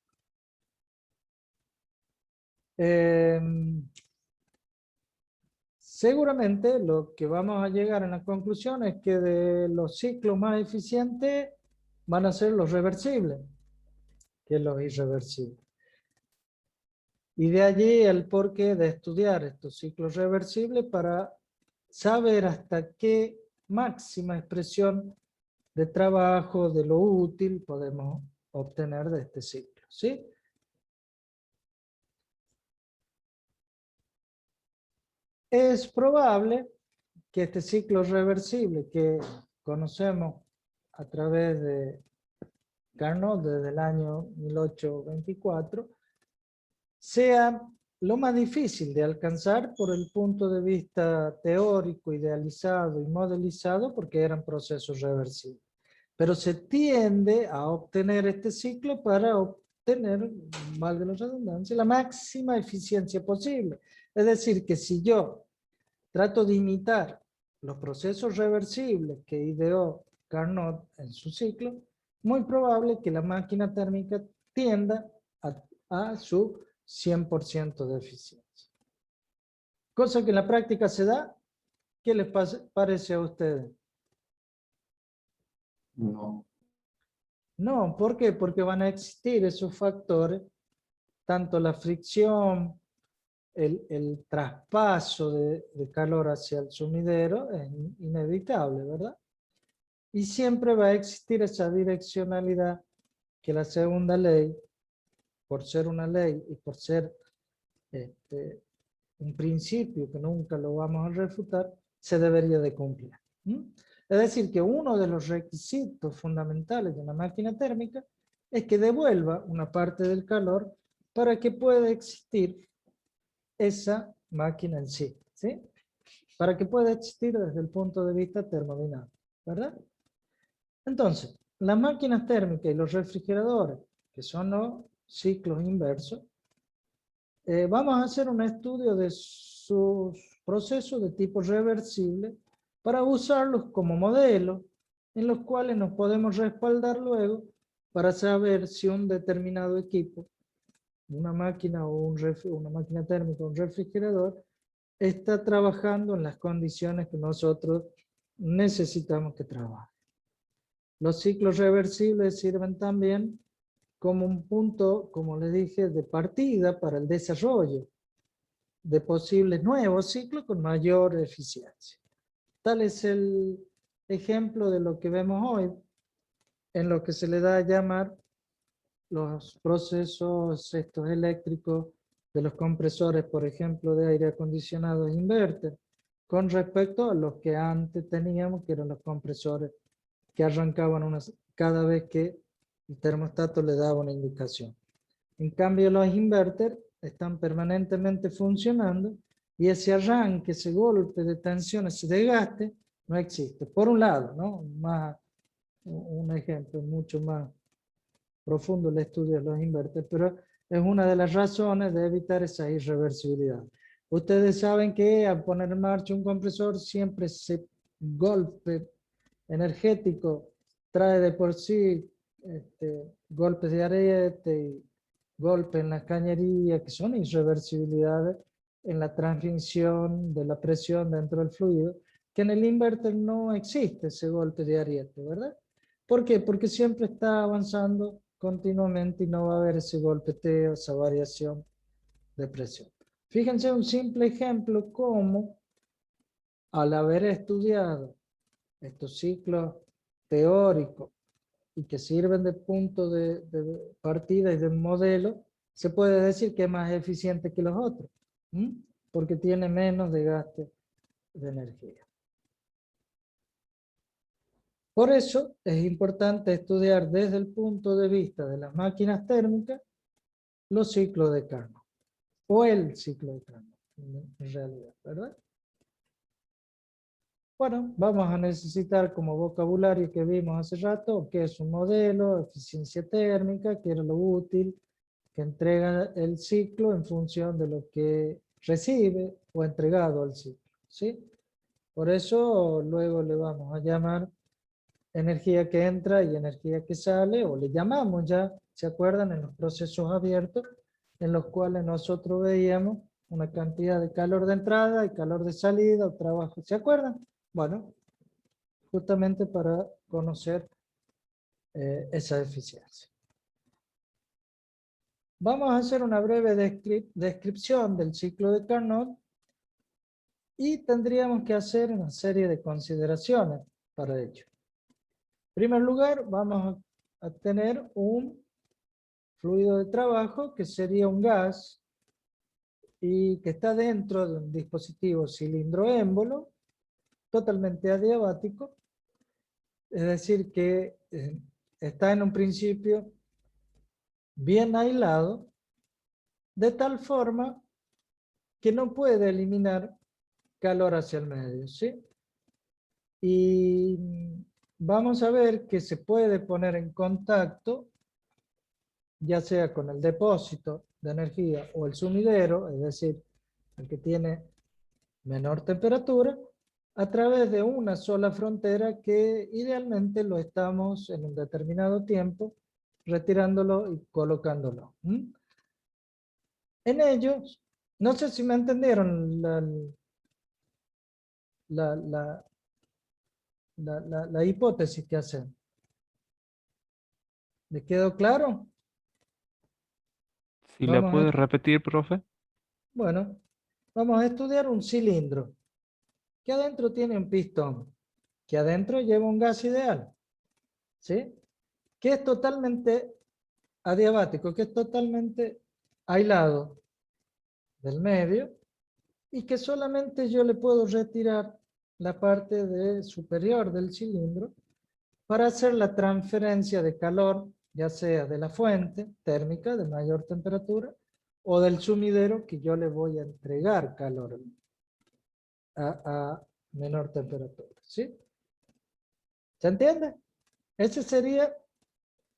Seguramente lo que vamos a llegar en la conclusión es que de los ciclos más eficientes van a ser los reversibles, que es los irreversibles. Y de allí el porqué de estudiar estos ciclos reversibles para saber hasta qué máxima expresión de trabajo, de lo útil, podemos obtener de este ciclo, ¿sí? Es probable que este ciclo reversible que conocemos a través de Carnot desde el año 1824 sea lo más difícil de alcanzar por el punto de vista teórico, idealizado y modelizado, porque eran procesos reversibles. Pero se tiende a obtener este ciclo para obtener, valga la redundancia, la máxima eficiencia posible. Es decir, que si yo trato de imitar los procesos reversibles que ideó Carnot en su ciclo, muy probable que la máquina térmica tienda a su 100% de eficiencia. Cosa que en la práctica se da. ¿Qué les parece a ustedes? No. No, ¿por qué? Porque van a existir esos factores, tanto la fricción, el traspaso de calor hacia el sumidero es inevitable, ¿verdad? Y siempre va a existir esa direccionalidad que la segunda ley, por ser una ley y por ser un principio que nunca lo vamos a refutar, se debería de cumplir. Es decir, que uno de los requisitos fundamentales de una máquina térmica es que devuelva una parte del calor para que pueda existir esa máquina en sí, ¿sí? Para que pueda existir desde el punto de vista termodinámico, ¿verdad? Entonces, las máquinas térmicas y los refrigeradores, que son los ciclos inversos, vamos a hacer un estudio de sus procesos de tipo reversible para usarlos como modelos en los cuales nos podemos respaldar luego para saber si un determinado equipo, una máquina o una máquina térmica o un refrigerador, está trabajando en las condiciones que nosotros necesitamos que trabaje. Los ciclos reversibles sirven también como un punto, como les dije, de partida para el desarrollo de posibles nuevos ciclos con mayor eficiencia. Tal es el ejemplo de lo que vemos hoy, en lo que se le da a llamar los procesos estos eléctricos de los compresores, por ejemplo, de aire acondicionado e inverter, con respecto a los que antes teníamos, que eran los compresores que arrancaban cada vez que el termostato le daba una indicación. En cambio, los inverter están permanentemente funcionando y ese arranque, ese golpe de tensión, ese desgaste, no existe. Por un lado, ¿no? Un ejemplo mucho más profundo el estudio de los inverters, pero es una de las razones de evitar esa irreversibilidad. Ustedes saben que al poner en marcha un compresor siempre ese golpe energético trae de por sí golpes de ariete y golpes en la cañería que son irreversibilidades en la transmisión de la presión dentro del fluido, que en el inverter no existe ese golpe de ariete, ¿verdad? ¿Por qué? Porque siempre está avanzando continuamente y no va a haber ese golpeteo, esa variación de presión. Fíjense un simple ejemplo como al haber estudiado estos ciclos teóricos y que sirven de punto de partida y de modelo, se puede decir que es más eficiente que los otros, porque tiene menos desgaste de energía. Por eso es importante estudiar desde el punto de vista de las máquinas térmicas los ciclos de Carnot, o el ciclo de Carnot, en realidad, ¿verdad? Bueno, vamos a necesitar como vocabulario que vimos hace rato, que es un modelo, eficiencia térmica, que era lo útil, que entrega el ciclo en función de lo que recibe o entregado al ciclo, ¿sí? Por eso luego le vamos a llamar energía que entra y energía que sale, o le llamamos ya, ¿se acuerdan? En los procesos abiertos, en los cuales nosotros veíamos una cantidad de calor de entrada y calor de salida, o trabajo, ¿se acuerdan? Bueno, justamente para conocer esa eficiencia. Vamos a hacer una breve descripción del ciclo de Carnot y tendríamos que hacer una serie de consideraciones para ello. En primer lugar, vamos a tener un fluido de trabajo que sería un gas y que está dentro de un dispositivo cilindro-émbolo totalmente adiabático, es decir que está en un principio bien aislado, de tal forma que no puede eliminar calor hacia el medio, ¿sí? Y vamos a ver que se puede poner en contacto, ya sea con el depósito de energía o el sumidero, es decir, el que tiene menor temperatura, a través de una sola frontera que idealmente lo estamos en un determinado tiempo retirándolo y colocándolo. En ellos, no sé si me entendieron la hipótesis que hacen. ¿Le quedó claro? Si la Vamos a- puede repetir, profe. Bueno, vamos a estudiar un cilindro que adentro tiene un pistón, que adentro lleva un gas ideal, ¿sí? Que es totalmente adiabático, que es totalmente aislado del medio y que solamente yo le puedo retirar la parte superior del cilindro para hacer la transferencia de calor, ya sea de la fuente térmica de mayor temperatura o del sumidero que yo le voy a entregar calor a menor temperatura. ¿Sí? ¿Se entiende? Ese sería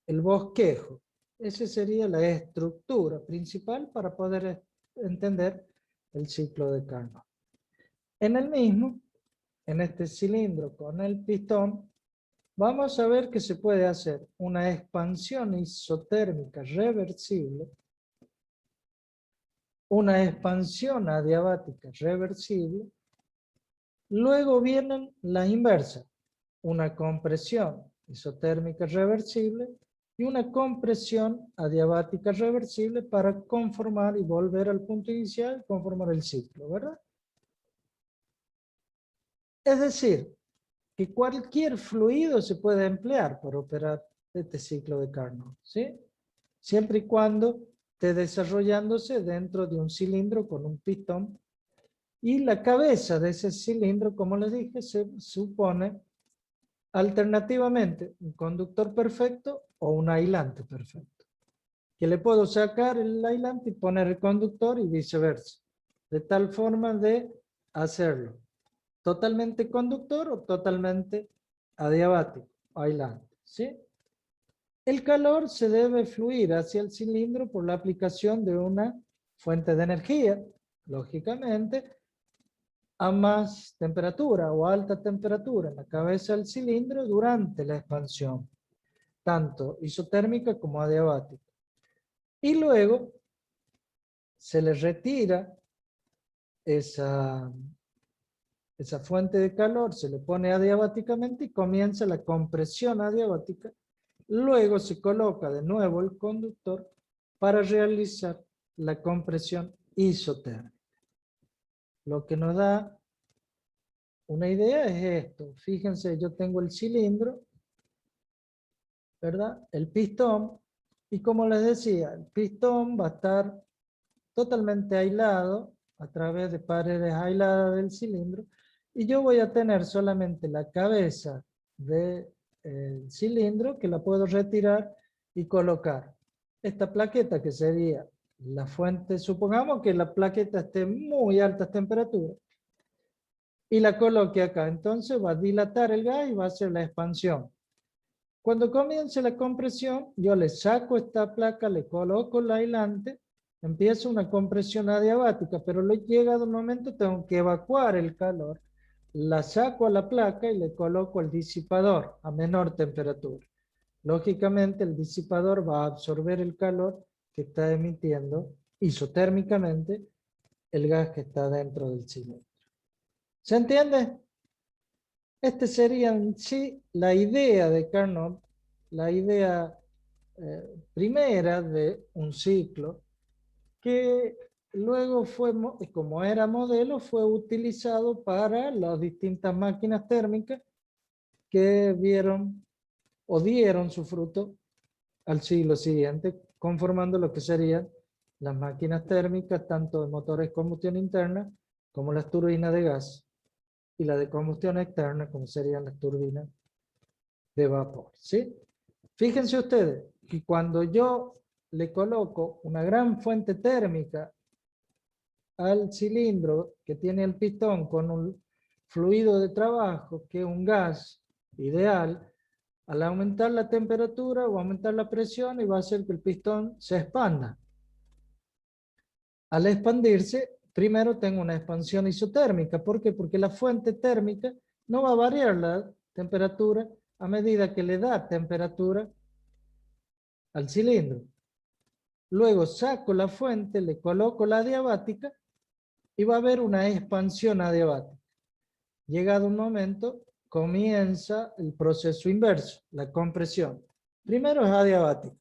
el bosquejo. Esa sería la estructura principal para poder entender el ciclo de Carnot. En el mismo, en este cilindro con el pistón, vamos a ver que se puede hacer una expansión isotérmica reversible, una expansión adiabática reversible, luego vienen las inversas, una compresión isotérmica reversible y una compresión adiabática reversible para conformar y volver al punto inicial, conformar el ciclo, ¿verdad? Es decir, que cualquier fluido se puede emplear para operar este ciclo de Carnot, ¿sí? Siempre y cuando esté desarrollándose dentro de un cilindro con un pistón. Y la cabeza de ese cilindro, como les dije, se supone alternativamente un conductor perfecto o un aislante perfecto. Que le puedo sacar el aislante y poner el conductor y viceversa. De tal forma de hacerlo totalmente conductor o totalmente adiabático, aislante. ¿Sí? El calor se debe fluir hacia el cilindro por la aplicación de una fuente de energía, lógicamente, a más temperatura o alta temperatura en la cabeza del cilindro durante la expansión, tanto isotérmica como adiabática. Y luego se le retira esa fuente de calor, se le pone adiabáticamente y comienza la compresión adiabática. Luego se coloca de nuevo el conductor para realizar la compresión isotérmica. Lo que nos da una idea es esto. Fíjense, yo tengo el cilindro, ¿verdad? El pistón, y como les decía, el pistón va a estar totalmente aislado a través de paredes aisladas del cilindro, y yo voy a tener solamente la cabeza del cilindro que la puedo retirar y colocar. Esta plaqueta que sería la fuente, supongamos que la plaqueta esté en muy altas temperaturas, y la coloque acá, entonces va a dilatar el gas y va a hacer la expansión. Cuando comience la compresión, yo le saco esta placa, le coloco el aislante, empieza una compresión adiabática, pero llegado un momento tengo que evacuar el calor, la saco a la placa y le coloco el disipador a menor temperatura. Lógicamente el disipador va a absorber el calor que está emitiendo isotérmicamente el gas que está dentro del cilindro. ¿Se entiende? Este sería en sí la idea de Carnot, la idea primera de un ciclo, que luego fue, como era modelo, fue utilizado para las distintas máquinas térmicas que vieron o dieron su fruto al siglo siguiente, conformando lo que serían las máquinas térmicas, tanto de motores de combustión interna como las turbinas de gas, y la de combustión externa, como serían las turbinas de vapor. ¿Sí? Fíjense ustedes que cuando yo le coloco una gran fuente térmica al cilindro que tiene el pistón con un fluido de trabajo, que es un gas ideal, al aumentar la temperatura o aumentar la presión, y va a hacer que el pistón se expanda. Al expandirse, primero tengo una expansión isotérmica. ¿Por qué? Porque la fuente térmica no va a variar la temperatura a medida que le da temperatura al cilindro. Luego saco la fuente, le coloco la adiabática y va a haber una expansión adiabática. Llegado un momento, comienza el proceso inverso, la compresión. Primero es adiabática.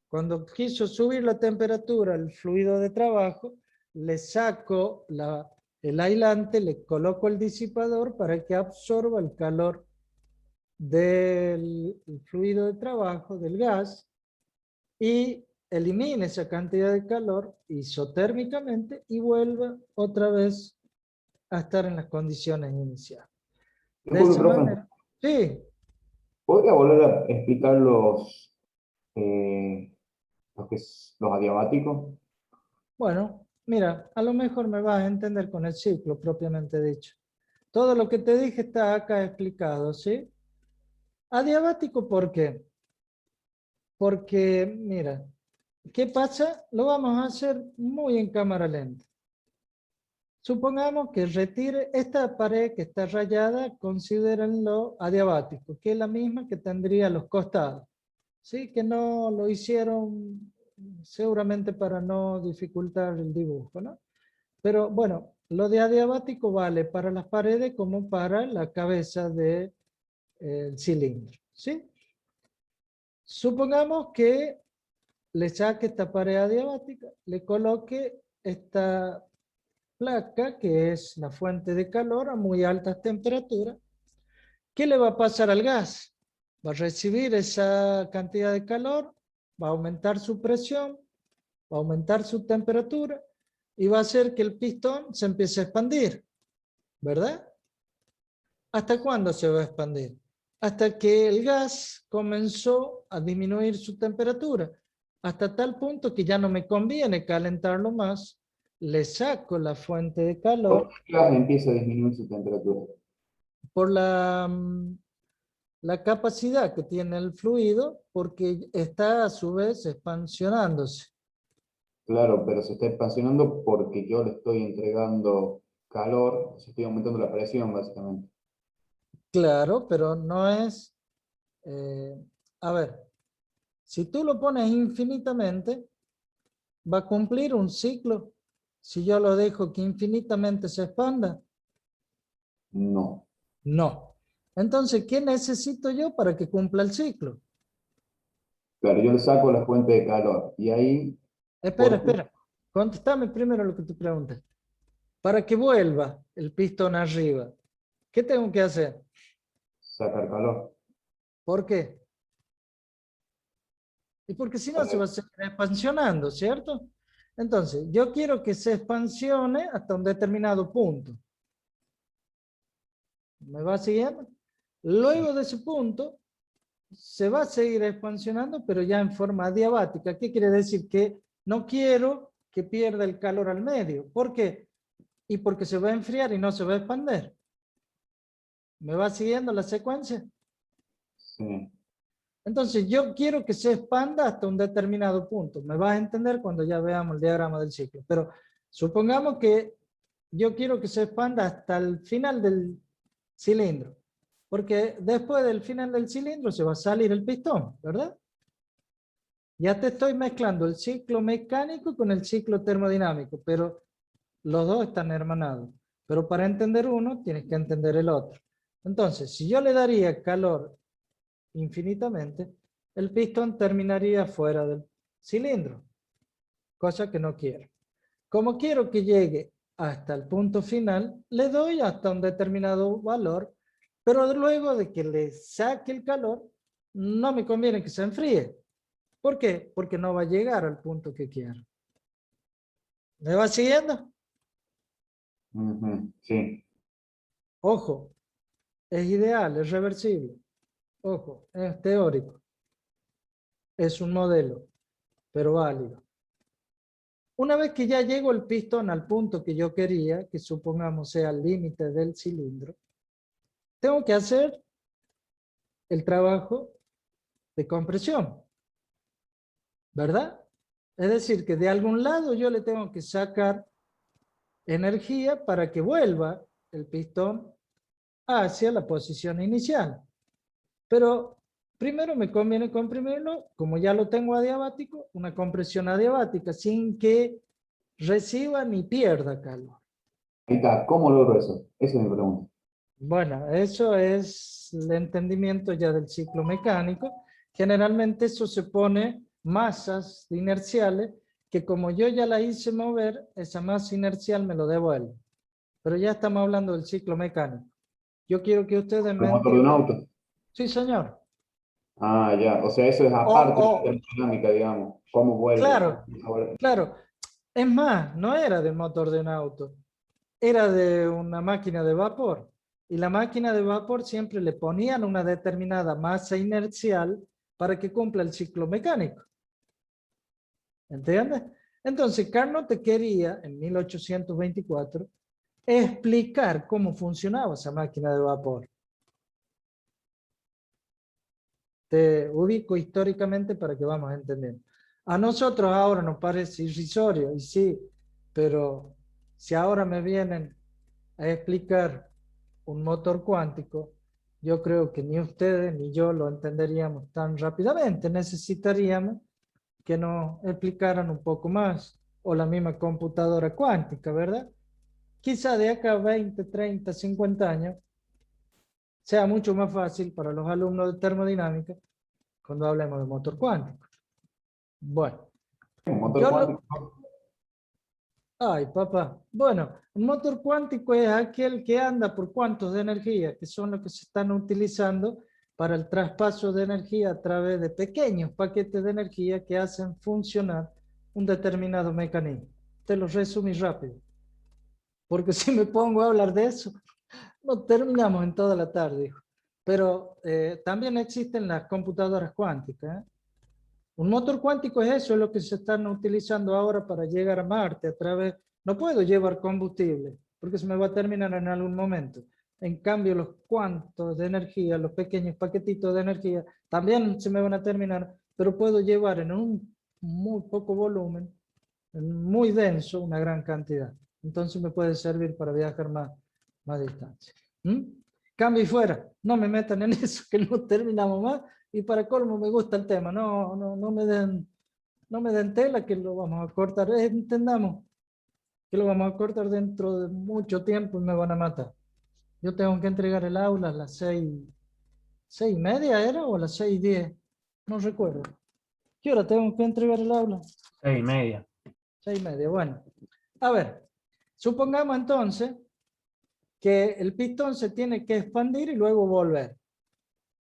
Cuando quiso subir la temperatura al fluido de trabajo, le saco el aislante, le coloco el disipador para que absorba el calor del fluido de trabajo, del gas, y elimine esa cantidad de calor isotérmicamente y vuelva otra vez a estar en las condiciones iniciales. De Disculpe, esa profe, manera, sí, ¿podría volver a explicar los adiabáticos? bueno, mira, a lo mejor me vas a entender con el ciclo propiamente dicho. Todo lo que te dije está acá explicado, ¿sí? Adiabático, ¿por qué? Porque, mira, ¿qué pasa? Lo vamos a hacer muy en cámara lenta. Supongamos que retire esta pared que está rayada, considérenlo adiabático, que es la misma que tendría los costados. Sí, que no lo hicieron seguramente para no dificultar el dibujo, ¿no? Pero bueno, lo de adiabático vale para las paredes como para la cabeza del cilindro, ¿sí? Supongamos que le saque esta pared adiabática, le coloque esta placa, que es la fuente de calor a muy altas temperaturas. ¿Qué le va a pasar al gas? Va a recibir esa cantidad de calor, va a aumentar su presión, va a aumentar su temperatura y va a hacer que el pistón se empiece a expandir, ¿verdad? ¿Hasta cuándo se va a expandir? Hasta que el gas comenzó a disminuir su temperatura, hasta tal punto que ya no me conviene calentarlo más, le saco la fuente de calor ¿Por qué el gas empieza a disminuir su temperatura? por la capacidad que tiene el fluido, porque está a su vez expansionándose. Claro, pero se está expansionando porque yo le estoy entregando calor, o sea, estoy aumentando la presión, básicamente. Claro, pero no es... a ver, si tú lo pones infinitamente, va a cumplir un ciclo. Si yo lo dejo que infinitamente se expanda, No. no. Entonces, ¿qué necesito yo para que cumpla el ciclo? Claro, yo le saco la fuente de calor y ahí, Espera, ¿por qué? espera. Contéstame primero lo que tú preguntas. Para que vuelva el pistón arriba, ¿qué tengo que hacer? Sacar calor. ¿Por qué? Y porque si no se va a seguir expansionando, ¿cierto? Entonces, yo quiero que se expansione hasta un determinado punto. ¿Me va siguiendo? Luego de ese punto, se va a seguir expansionando, pero ya en forma adiabática. ¿Qué quiere decir? Que no quiero que pierda el calor al medio. ¿Por qué? Y porque se va a enfriar y no se va a expandir. ¿Me va siguiendo la secuencia? Sí. Entonces, yo quiero que se expanda hasta un determinado punto. Me vas a entender cuando ya veamos el diagrama del ciclo. Pero supongamos que yo quiero que se expanda hasta el final del cilindro. Porque después del final del cilindro se va a salir el pistón, ¿verdad? Ya te estoy mezclando el ciclo mecánico con el ciclo termodinámico, pero los dos están hermanados. Pero para entender uno, tienes que entender el otro. Entonces, si yo le daría calor infinitamente, el pistón terminaría fuera del cilindro, cosa que no quiero. Como quiero que llegue hasta el punto final, le doy hasta un determinado valor, pero luego de que le saque el calor, no me conviene que se enfríe. ¿Por qué? Porque no va a llegar al punto que quiero. ¿Me va siguiendo? Ujú, sí. Ojo, es ideal, es reversible. Ojo, es teórico. Es un modelo, pero válido. Una vez que ya llego el pistón al punto que yo quería, que supongamos sea el límite del cilindro, tengo que hacer el trabajo de compresión, ¿verdad? Es decir, que de algún lado yo le tengo que sacar energía para que vuelva el pistón hacia la posición inicial. Pero primero me conviene comprimirlo, como ya lo tengo adiabático, una compresión adiabática sin que reciba ni pierda calor. Ahí está, ¿cómo logro eso? Esa es mi pregunta. Bueno, eso es el entendimiento ya del ciclo mecánico. Generalmente eso se pone masas inerciales que como yo ya la hice mover, esa masa inercial me lo devuelve. Pero ya estamos hablando del ciclo mecánico. Yo quiero que ustedes ¿El me motor de un entiendan. auto? Sí, señor. Ah, ya. O sea, eso es O, aparte de la o, termodinámica, digamos. ¿Cómo vuelve? claro, claro. Es más, no era del motor de un auto. Era de una máquina de vapor. Y la máquina de vapor siempre le ponían una determinada masa inercial para que cumpla el ciclo mecánico. ¿Entiendes? Entonces, Carnot te quería, en 1824, explicar cómo funcionaba esa máquina de vapor. Te ubico históricamente para que vamos entendiendo. A nosotros ahora nos parece irrisorio, y sí, pero si ahora me vienen a explicar un motor cuántico, yo creo que ni ustedes ni yo lo entenderíamos tan rápidamente. Necesitaríamos que nos explicaran un poco más, o la misma computadora cuántica, ¿verdad? Quizá de acá a 20, 30, 50 años sea mucho más fácil para los alumnos de termodinámica cuando hablemos de motor cuántico. Bueno, Un motor yo lo... cuántico. Ay, papá. Bueno, un motor cuántico es aquel que anda por cuantos de energía, que son los que se están utilizando para el traspaso de energía a través de pequeños paquetes de energía que hacen funcionar un determinado mecanismo. Te lo resumí rápido, porque si me pongo a hablar de eso, no terminamos en toda la tarde, hijo. Pero también existen las computadoras cuánticas, ¿eh? Un motor cuántico es eso, es lo que se están utilizando ahora para llegar a Marte a través... No puedo llevar combustible, porque se me va a terminar en algún momento. En cambio, los cuantos de energía, los pequeños paquetitos de energía, también se me van a terminar, pero puedo llevar en un muy poco volumen, muy denso, una gran cantidad. Entonces me puede servir para viajar más distancia. ¿Mm? Cambio y fuera, no me metan en eso, que no terminamos más. Y para colmo me gusta el tema, no me den tela que lo vamos a cortar. Entendamos que lo vamos a cortar dentro de mucho tiempo y me van a matar. Yo tengo que entregar el aula a las 6:30 era o a las 6:10, no recuerdo. ¿Qué hora tengo que entregar el aula? 6:30. 6:30, bueno. A ver, supongamos entonces que el pistón se tiene que expandir y luego volver,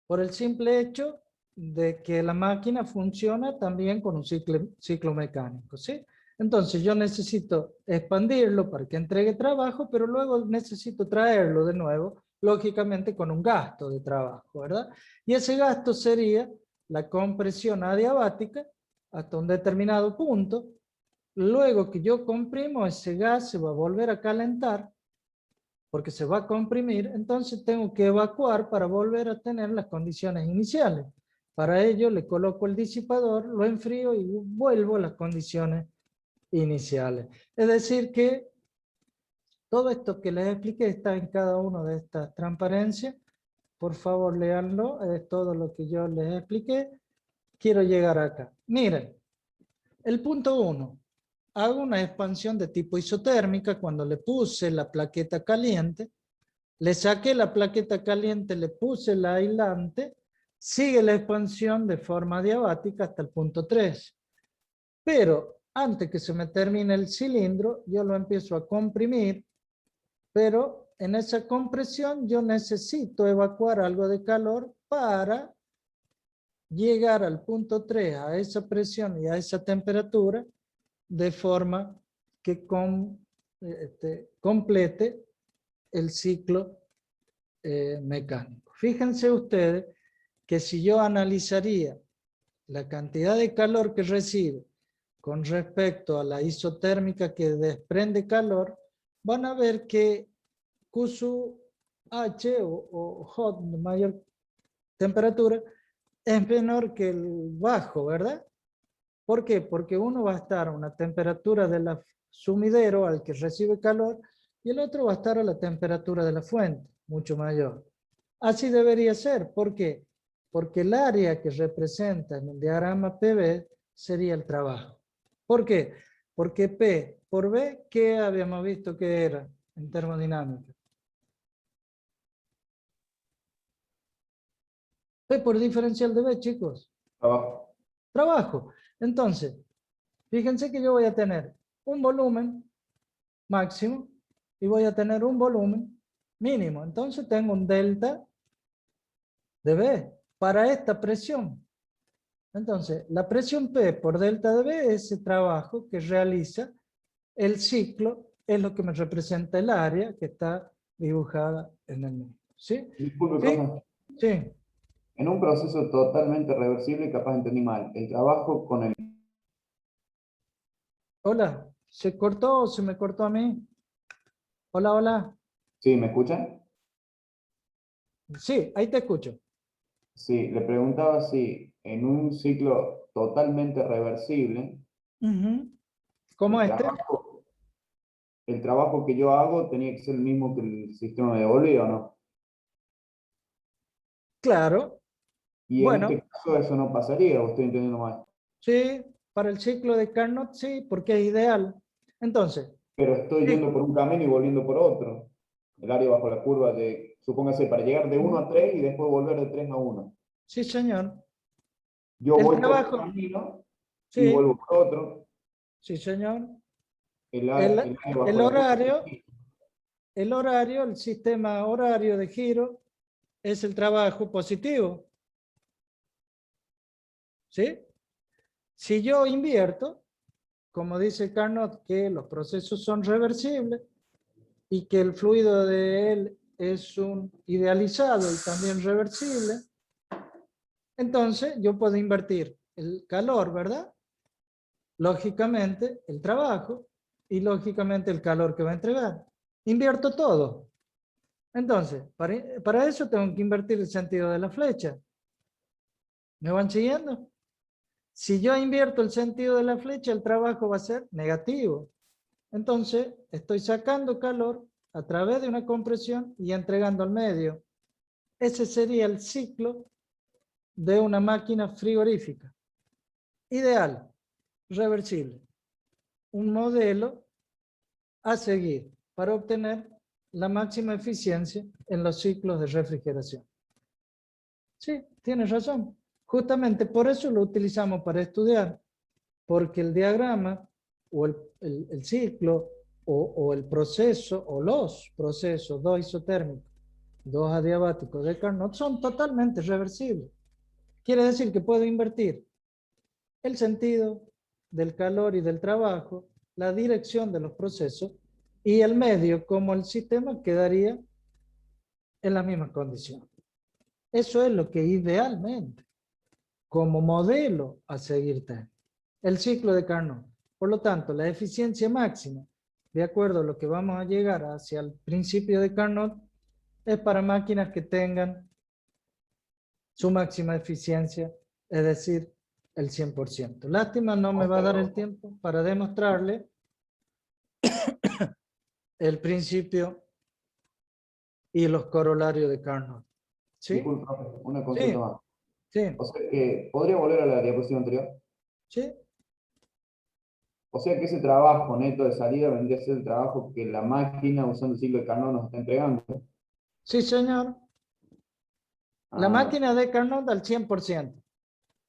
por el simple hecho de que la máquina funciona también con un ciclo mecánico, ¿sí? Entonces yo necesito expandirlo para que entregue trabajo, pero luego necesito traerlo de nuevo, lógicamente con un gasto de trabajo, ¿verdad? Y ese gasto sería la compresión adiabática hasta un determinado punto. Luego que yo comprimo, ese gas se va a volver a calentar porque se va a comprimir, entonces tengo que evacuar para volver a tener las condiciones iniciales. Para ello le coloco el disipador, lo enfrío y vuelvo a las condiciones iniciales. Es decir que todo esto que les expliqué está en cada una de estas transparencias. Por favor, léanlo, es todo lo que yo les expliqué. Quiero llegar acá. Miren, el punto 1. Hago una expansión de tipo isotérmica cuando le puse la plaqueta caliente. Le saqué la plaqueta caliente, le puse el aislante, sigue la expansión de forma adiabática hasta el punto 3. Pero antes que se me termine el cilindro, yo lo empiezo a comprimir, pero en esa compresión yo necesito evacuar algo de calor para llegar al punto 3, a esa presión y a esa temperatura, de forma que complete el ciclo mecánico. Fíjense ustedes que si yo analizaría la cantidad de calor que recibe con respecto a la isotérmica que desprende calor, van a ver que Q sub H o hot, de mayor temperatura, es menor que el bajo, ¿verdad? ¿Por qué? Porque uno va a estar a una temperatura de la sumidero al que recibe calor y el otro va a estar a la temperatura de la fuente, mucho mayor. Así debería ser. ¿Por qué? Porque el área que representa en el diagrama PV sería el trabajo. ¿Por qué? Porque P por B, ¿qué habíamos visto que era en termodinámica? P por diferencial de B, chicos. Trabajo. Trabajo. Entonces, fíjense que yo voy a tener un volumen máximo y voy a tener un volumen mínimo. Entonces tengo un delta de B para esta presión. Entonces, la presión P por delta de B es ese trabajo que realiza el ciclo, es lo que me representa el área que está dibujada en el medio. ¿Sí? Disculpe, ¿Sí? profe. Sí. En un proceso totalmente reversible, capaz entendí mal, el trabajo con el... Hola, ¿se cortó o se me cortó a mí? Hola, hola. ¿Sí, me escuchan? Sí, ahí te escucho. Sí, le preguntaba si en un ciclo totalmente reversible, Ujú. ¿Cómo el este? trabajo, el trabajo que yo hago tenía que ser el mismo que el sistema me devolvía, ¿o no? Claro. Y en Bueno, este caso eso no pasaría, ¿o estoy entendiendo mal? sí, para el ciclo de Carnot sí, porque es ideal. Entonces, Pero estoy sí. yendo por un camino y volviendo por otro. El área bajo la curva de, supóngase, para llegar de 1 a 3 y después volver de 3 a 1. Sí, señor. Yo El voy por un trabajo, camino y sí, vuelvo por otro. sí, señor. El El, área bajo el la curva. horario, el sistema horario de giro es el trabajo positivo. ¿Sí? Si yo invierto, como dice Carnot, que los procesos son reversibles y que el fluido de él es un idealizado y también reversible, entonces yo puedo invertir el calor, ¿verdad? Lógicamente el trabajo y lógicamente el calor que va a entregar. Invierto todo. Entonces, para eso tengo que invertir el sentido de la flecha. ¿Me van siguiendo? Si yo invierto el sentido de la flecha, el trabajo va a ser negativo. Entonces, estoy sacando calor a través de una compresión y entregando al medio. Ese sería el ciclo de una máquina frigorífica. Ideal, reversible. Un modelo a seguir para obtener la máxima eficiencia en los ciclos de refrigeración. Sí, tienes razón. Justamente por eso lo utilizamos para estudiar, porque el diagrama o el ciclo o el proceso o los procesos dos isotérmicos, dos adiabáticos de Carnot son totalmente reversibles. Quiere decir que puedo invertir el sentido del calor y del trabajo, la dirección de los procesos y el medio como el sistema quedaría en las mismas condiciones. Eso es lo que idealmente, como modelo a seguir, tiene el ciclo de Carnot. Por lo tanto, la eficiencia máxima, de acuerdo a lo que vamos a llegar hacia el principio de Carnot, es para máquinas que tengan su máxima eficiencia, es decir, el 100%. Lástima, no me va a dar el tiempo para demostrarle el principio y los corolarios de Carnot. ¿Sí? Disculpe, profe, una consulta Sí, más. sí, O sea que, ¿podría volver a la diapositiva anterior? sí, O sea que ese trabajo neto de salida vendría a ser el trabajo que la máquina usando el ciclo de Carnot nos está entregando. sí, señor. La Ah, máquina de Carnot al 100%.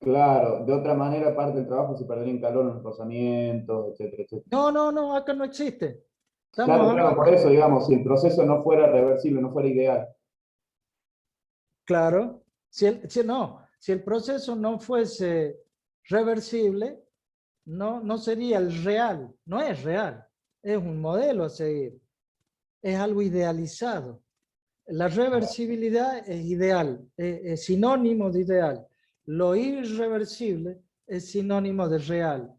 claro, de otra manera parte del trabajo se perdería en calor en los rozamientos, etcétera, etcétera. No, no, no, acá no existe. Estamos Claro, claro, por hablando, eso, digamos, si el proceso no fuera reversible, no fuera ideal. claro, si el proceso no fuese reversible, no sería el real, no es real, es un modelo a seguir, es algo idealizado. La reversibilidad es ideal, es sinónimo de ideal. Lo irreversible es sinónimo de real,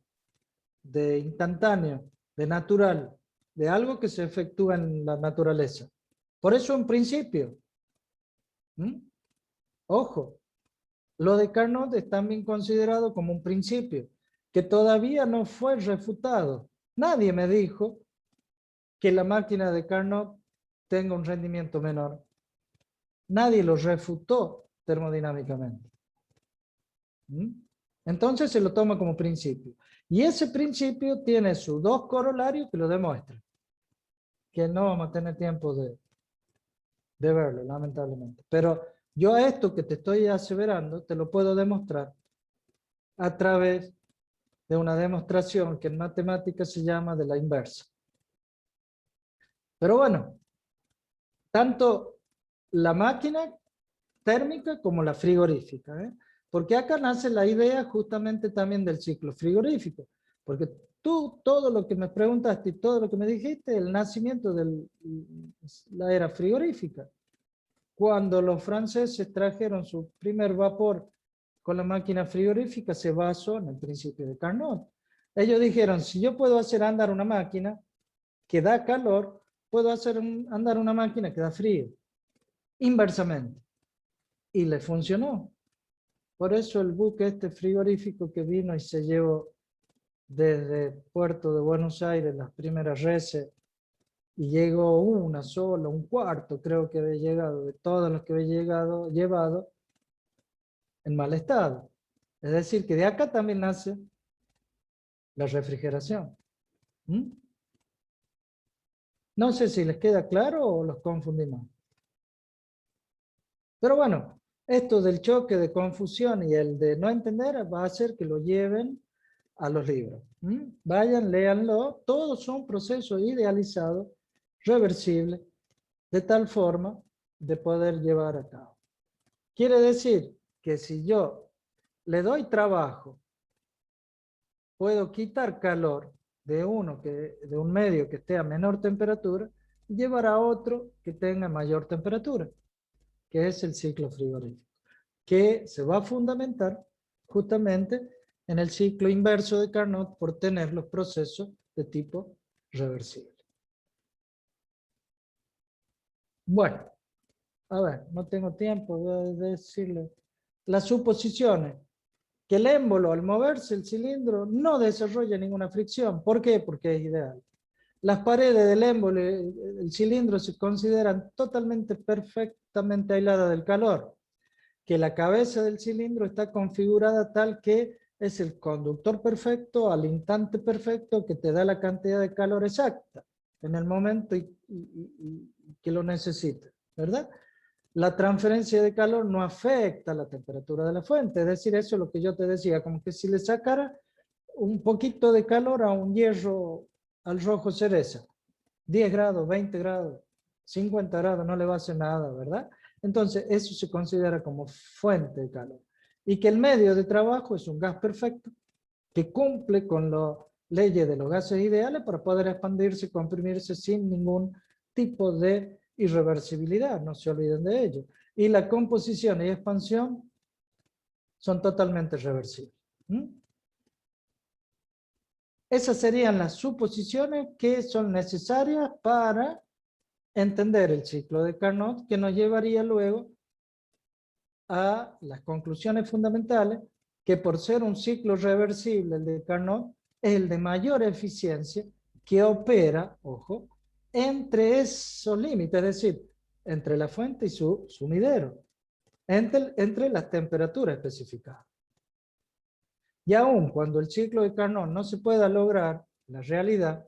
de instantáneo, de natural, de algo que se efectúa en la naturaleza. Por eso en principio, ojo, lo de Carnot es también considerado como un principio, que todavía no fue refutado. Nadie me dijo que la máquina de Carnot tenga un rendimiento menor. Nadie lo refutó termodinámicamente. ¿Mm? Entonces se lo toma como principio. Y ese principio tiene sus dos corolarios que lo demuestran. Que no vamos a tener tiempo de verlo, lamentablemente. Pero yo a esto que te estoy aseverando, te lo puedo demostrar a través de una demostración que en matemáticas se llama de la inversa. Pero bueno, tanto la máquina térmica como la frigorífica, ¿eh? Porque acá nace la idea justamente también del ciclo frigorífico. Porque tú, todo lo que me preguntaste y todo lo que me dijiste, el nacimiento de la era frigorífica. Cuando los franceses trajeron su primer vapor con la máquina frigorífica, se basó en el principio de Carnot. Ellos dijeron, si yo puedo hacer andar una máquina que da calor, puedo hacer andar una máquina que da frío. Inversamente. Y le funcionó. Por eso el buque este frigorífico que vino y se llevó desde Puerto de Buenos Aires las primeras reses y llegó una sola, un cuarto creo que había llegado, de todos los que había llevado en mal estado. Es decir, que de acá también nace la refrigeración. ¿Mm? No sé si les queda claro o los confundimos. Pero bueno, esto del choque de confusión y el de no entender va a hacer que lo lleven a los libros. ¿Mm? Vayan, léanlo. Todos son procesos idealizados, reversibles, de tal forma de poder llevar a cabo. Quiere decir que si yo le doy trabajo, puedo quitar calor de un medio que esté a menor temperatura y llevar a otro que tenga mayor temperatura, que es el ciclo frigorífico, que se va a fundamentar justamente en el ciclo inverso de Carnot por tener los procesos de tipo reversible. Bueno, a ver, no tengo tiempo de decirle. Las suposiciones, que el émbolo al moverse el cilindro no desarrolla ninguna fricción. ¿Por qué? Porque es ideal. Las paredes del émbolo y el cilindro se consideran totalmente, perfectamente aisladas del calor. Que la cabeza del cilindro está configurada tal que es el conductor perfecto al instante perfecto que te da la cantidad de calor exacta en el momento que lo necesitas, ¿verdad? La transferencia de calor no afecta la temperatura de la fuente, es decir, eso es lo que yo te decía, como que si le sacara un poquito de calor a un hierro al rojo cereza, 10 grados, 20 grados, 50 grados, no le va a hacer nada, ¿verdad? Entonces, eso se considera como fuente de calor. Y que el medio de trabajo es un gas perfecto que cumple con las leyes de los gases ideales para poder expandirse y comprimirse sin ningún tipo de irreversibilidad, no se olviden de ello. Y la composición y expansión son totalmente reversibles. ¿Mm? Esas serían las suposiciones que son necesarias para entender el ciclo de Carnot, que nos llevaría luego a las conclusiones fundamentales, que por ser un ciclo reversible, el de Carnot, es el de mayor eficiencia que opera, ojo, entre esos límites, es decir, entre la fuente y su sumidero, entre las temperaturas especificadas. Y aun cuando el ciclo de Carnot no se pueda lograr en la realidad,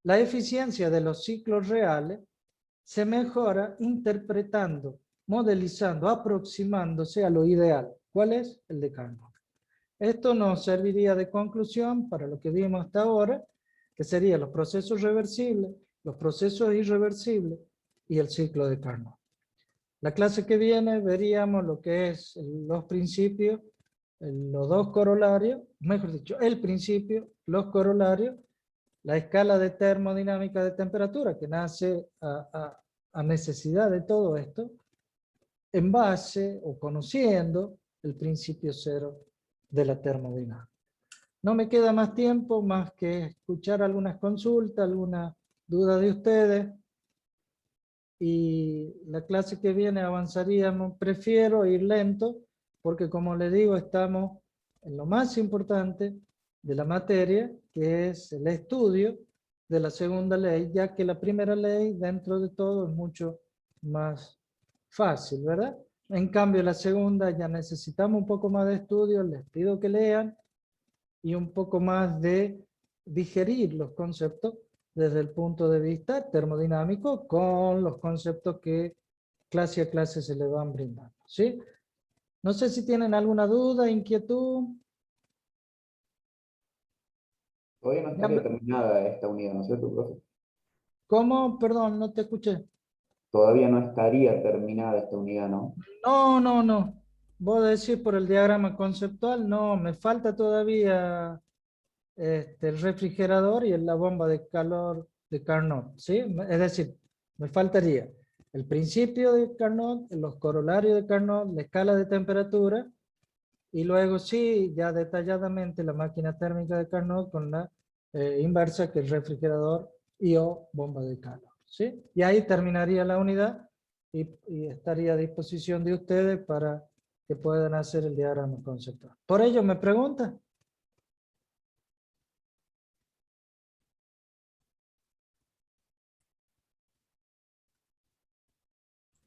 la eficiencia de los ciclos reales se mejora interpretando, modelizando, aproximándose a lo ideal. ¿Cuál es? El de Carnot. Esto nos serviría de conclusión para lo que vimos hasta ahora, que serían los procesos reversibles, los procesos irreversibles y el ciclo de Carnot. La clase que viene veríamos lo que es los principios, los dos corolarios, mejor dicho, el principio, los corolarios, la escala de termodinámica de temperatura que nace a necesidad de todo esto, en base o conociendo el principio cero de la termodinámica. No me queda más tiempo más que escuchar algunas consultas, alguna duda de ustedes, y la clase que viene avanzaríamos, prefiero ir lento, porque como les digo, estamos en lo más importante de la materia, que es el estudio de la segunda ley, ya que la primera ley dentro de todo es mucho más fácil, ¿verdad? En cambio la segunda ya necesitamos un poco más de estudio, les pido que lean, y un poco más de digerir los conceptos desde el punto de vista termodinámico con los conceptos que clase a clase se le van brindando, ¿sí? No sé si tienen alguna duda, inquietud. Todavía no estaría terminada esta unidad, ¿no es cierto, profe? ¿Cómo? Perdón, no te escuché. Todavía no estaría terminada esta unidad, ¿no? No, no, no. Vos decís por el diagrama conceptual, no, me falta todavía el refrigerador y la bomba de calor de Carnot, ¿sí? Es decir, me faltaría el principio de Carnot, los corolarios de Carnot, la escala de temperatura, y luego sí, ya detalladamente la máquina térmica de Carnot con la inversa, que es refrigerador y o bomba de calor, ¿sí? Y ahí terminaría la unidad y estaría a disposición de ustedes para que puedan hacer el diagrama conceptual. Por ello, ¿me pregunta?